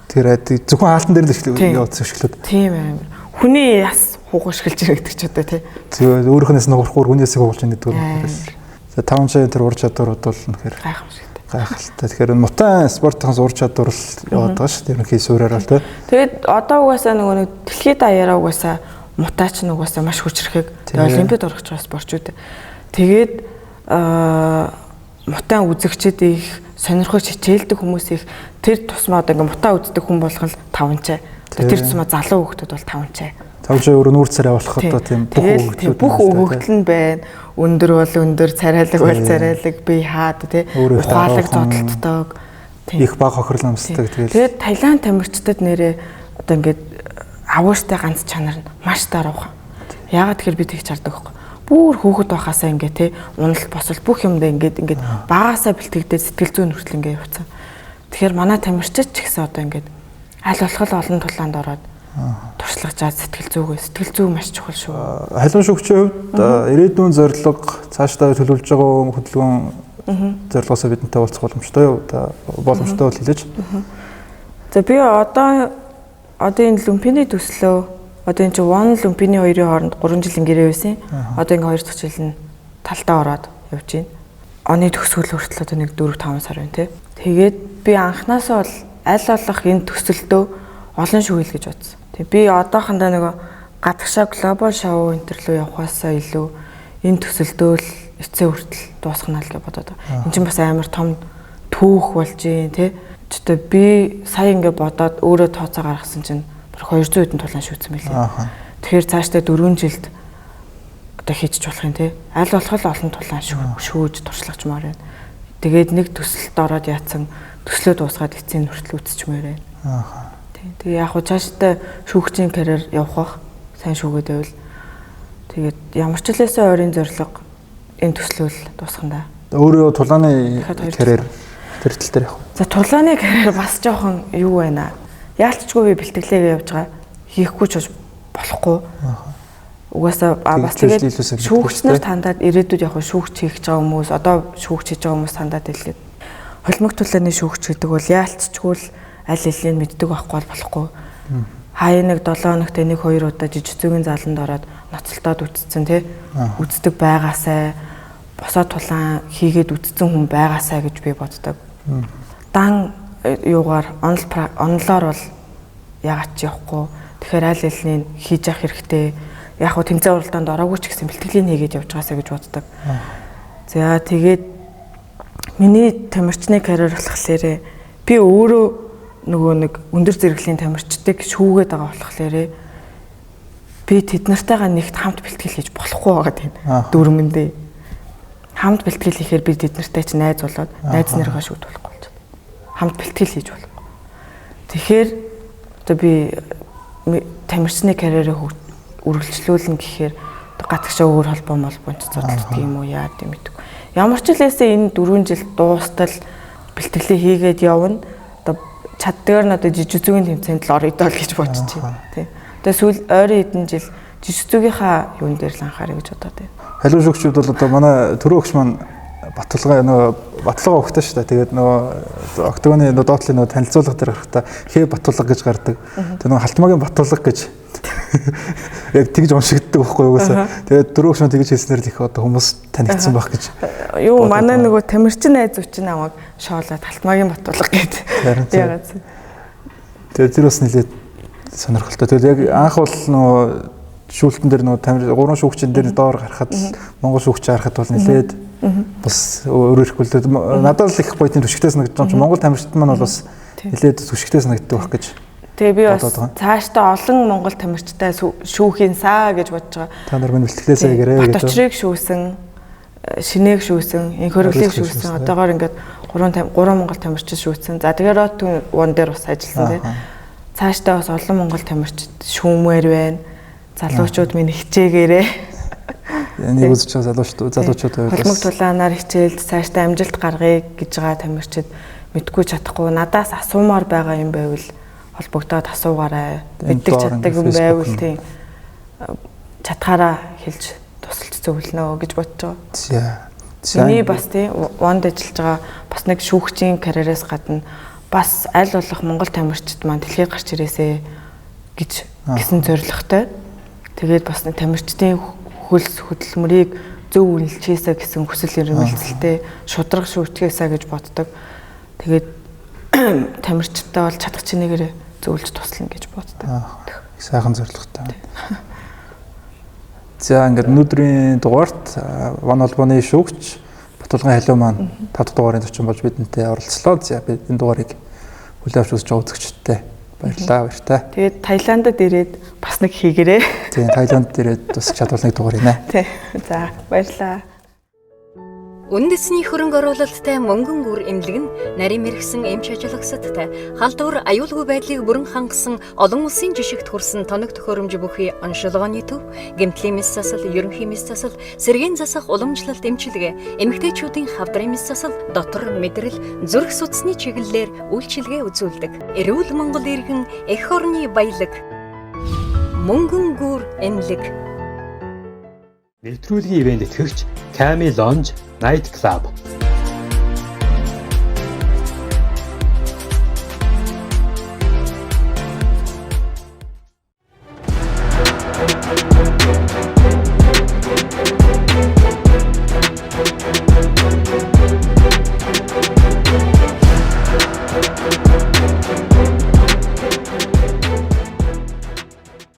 Тэр зөвхөн хаалтан дээр л явуулсан шүү дээ. Тийм амар. Хүний яс хугашгилж ирэх гэдэг ч одоо тий. Тэгээ өөрхнөөс нуурахгүй хүнээсээ хугуулж ийн гэдэг үг. За 5 чаа тэр ур чадварууд бол үнэхээр гайхамшигтай. Гайхалтай. Тэгэхээр мутан спортын ур чадвар л яваад байгаа шүү дээ. Ерөнхий суурьаар л тий. Тэгээд одоо угаасаа нөгөө нэг дэлхийд даяараа угаасаа мутаач нь угаасаа маш хүчрэхэг олимпиад орох ч спортчууд. Тэгээд мутан үзэгчид их сонирхож хичээлдэг хүмүүс их тэр тусмаа одоо ингээ мутаа үздэг хүн болгол 5 чаа. Тэр тусмаа залуу хүүхдүүд бол 5 чаа. 5 чаа өөрөө нүүр царай болох одоо тийм бүх өгөгдөл нь байна. Өндөр бол өндөр, царайлаг бол царайлаг, бие хаад тий. Ухаалаг зодтолтдог. Их баг хохирол амсдаг тэгээд Таиланд тамирчдад нэрээ одоо ингээд авууштай ганц чанар нь маш даруухан. Яагаад тэгэхээр би тэгж хардаг байхгүй. Бүр хөөхд байхасаа ингээ тий уналт босол бүх юмдаа ингээд багасаа бэлтгэдээд сэтгэл зүйн хүртэл ингээ явцсан. Тэгэхээр манай тамирчид ч гэсэн одоо ингээд аль болох олон тулаанд ороод туршлагажаад сэтгэл зүй маш чухал шүү. Халуун шүүгчийн хувьд ирээдүйн зорилго цаашдаа төлөвлөж байгаа хөдөлгөөн зорилгоосоо бидэнтэй уулзах боломжтой юу? Боломжтой бол хэлээч. За би одоо энэ Люмпиний төслөө одоо энэ чинь One Люмпиний хоёрын хооронд 3 жилийн гэрээ байсан. Одоо ингээ 2 дахь жил нь талтаа ороод явж байна. Оны төгсгөл хүртэл одоо нэг 4-5 сар байна тий. Тэгээд би анханасаа бол аль болох энэ төсөлдөө олон шүүгэл гэж бодсон. Тэг би одоохондоо нөгөө гадагшаа глобал шоу интерлүү явахаасаа илүү энэ төсөлдөө л эцээ хүртэл дуусгана л гэж бодоод байгаа. Энд чинь бас амар том түүх болж юм тий. Чөтө би сая ингээ бодоод өөрөө тооцоо гаргасан чинь 200 хэдэн тулаан шүүцсэн байлээ. Тэгэхээр цаашдаа 4 жилд одоо хийж болох юм тий. Аль болох олон тулаан шүүж туршлагачмаар байна. Тэгээд нэг төсөлд ороод яатсан төслөө дуусгаад эцсийн хүртэл үтсчмээр байна. Тэгээ яг хуу цаашдаа шүүгчийн карьер явах бах сайн шүүгээд байвал тэгээд ямар ч хэлээсээ ойрын зорилго энэ төслөл дуусгана. Өөрөө тулааны карьер тэр тал дээр явах. За тулааны карьер бас жоохон юу байна. Яалтчгүй би бэлтгэлээгээ явж байгаа. Хийхгүй ч болохгүй. Угаасаа бас тэгээд шүүгчнэр тандаад ирээдүйд яг шүүгч хийх гэж байгаа хүмүүс одоо шүүгч хийж байгаа хүмүүс тандаад хэлгээд холимог тулааны шүүгч гэдэг бол яалтчгүй л аль хэлийн мэддэг байхгүй болохгүй. Хаяа нэг 7 хоногт нэг 2 удаа жижигцөгийн заланд ороод ноцолтоод үтцсэн тий. Үздэг байгаасай босоо тулаан хийгээд үтцсэн хүн байгаасай гэж би боддог. Дан юугаар онлоор бол ягаад ч явахгүй. Тэгэхээр аль хэлийн хийж явах хэрэгтэй. Яг хөө тэмцээн уралдаанд ороогүй ч гэсэн бэлтгэлийн хийгээд явж байгаасай гэж боддог. За тэгээд миний тамирчны карьер болохоор би өөрөө нөгөө нэг өндөр зэрэглэлийн тамирчдыг шүүгээд байгаа болохоор би тэд нартайгаа нэгт хамт бэлтгэл хийж болохгүй байгаа тийм дөрмөндөө хамт бэлтгэл хийхээр би тэд нартай ч найз болоод найз нарыгаа шүүд болохгүй болж байна. Хамт бэлтгэл хийж болохгүй. Тэгэхээр одоо би тамирчны карьерээ үргэлжлүүлнэ гэхээр гатгшаа өөр холбоо молбонч зодтолдог юм уу яа гэм мэдгүй. Ямар ч хэлээсээ энэ 4 жил дуустал бэлтгэлээ хийгээд явна. Одоо чаддгаар нь одоо жижигзүүгийн тэмцээнд л орё доо гэж бодож байна. Тий. Одоо сүүл ойрын хэдэн жил жижигзүүгийнхаа юун дээр л анхаарай гэж бодоод байна. Халуун шүүгчүүд бол одоо манай төрөө өгч маань Батулга өгтэй шүү дээ. Тэгээд нөгөө октогоны доотлын нөгөө танилцуулга дээр гарахтаа хээ Батулга гэж гардаг. Тэгээд нөгөө халтмаагийн Батулга гэж яг тэгж уншигддаг байхгүй юугасаа. Тэгээд төрөө өгч маань тэгж хэлснээр л их одоо хүмүүс танигдсан байх гэж. Юу манай нөгөө тамирчин найз ууч намайг шоолоод халтмаагийн Батулга гэдэг. Ягаад. Тэгээд тэр бас нэлээд сонирхолтой. Тэгээд яг анх бол нөгөө шүүлтэн дээр нөгөө тамир 3 шүүгчийн дээр доор гарахад Монгол шүүгч харахад бол нэлээд бас өөрөөрхөл надад л их гоё тийм түшигтэй санагдаж байгаа. Монгол тамирчид маань бол бас нэлээд түшигтэй санагддаг байх гэж. Тэгээ би бас цаашдаа олон монгол тамирчтай шүүхийн саа гэж бодож байгаа. Та нар минь бэлтгэлээ саягаарэ гэж. Баточрыг шүүсэн, шинээг шүүсэн, энэ хөрөглийг шүүсэн. Одоогоор ингээд 3 монгол тамирчид шүүсэн. За тэгээ рот вон дээр бас ажилласан тийм. Цаашдаа бас олон монгол тамирчид шүүмээр байна. Залуучууд минь хичээгээрээ. Нэг үзэж байгаа залуучууд байвал холмог тулаанаар хичээлд цаашдаа амжилт гаргая гэж байгаа тамирчид мэдгүй чадахгүй надаас асуумаар байгаа юм байвал холбогдоод асуугаарай. Мэддэг чаддаг юм байвал тийм чатгаараа хэлж тусалж зөвлөнө гэж бодож байгаа. Миний бас тийм вонд ажиллаж байгаа бас нэг шүүгчийн карьераас гадна бас аль болох монгол тамирчид маань дэлхийд гарч ирээсэ гэсэн зорилготой. Тэгээд бас нэг тамирчдын хөлс хөдөлмөрийг зөв үнэлчихээсэ гэсэн хүсэл эрмэлзэлтэй шудраг шүүгчгээсэ гэж боддог. Тэгээд тамирчтай бол чадах чинээгээр зөвлөж туслана гэж боддог. Сайхан зорилготой. За ингээд өнөөдрийн дугаарт Ван холбооны шүүгч Батулгын халиу маань 5 дугаарын зочин болж бидэнтэй оролцлоо. За бид энэ дугаарыг хүлээн авч үзэж байгаа үзэгчдтэй баярлалаа. Тэгээд Таиландд ирээд бас нэг хийгээрэй. Тийм, Таиландд ирээд бас чадвал нэг дугаарийнэ. Тийм. За, баярлалаа. Үндэсний хөрөнгө оруулалттай мөнгөн гүр эмнэлэг нь нарийн мэрэгсэн эмч ажиллагсадтай халдвар аюулгүй байдлыг бүрэн хангасан олон улсын жишгт хүрсэн тоног төхөөрөмж бүхий оншилгооны төв, гэмтлийн мэс засал, ерөнхий мэс засал, сэргийн засах уламжлалт эмчилгээ, эмэгтэйчүүдийн хавдрын мэс засал, дотор мэдрэл, зүрх судасны чиглэлээр үйлчилгээ үзүүлдэг. Эрүүл Монгол иргэн эх орны баялаг. Мөнгөн гүр эмнэлэг. Нэвтрүүлгийн ивент итгэгч Cammy Lounge Night Club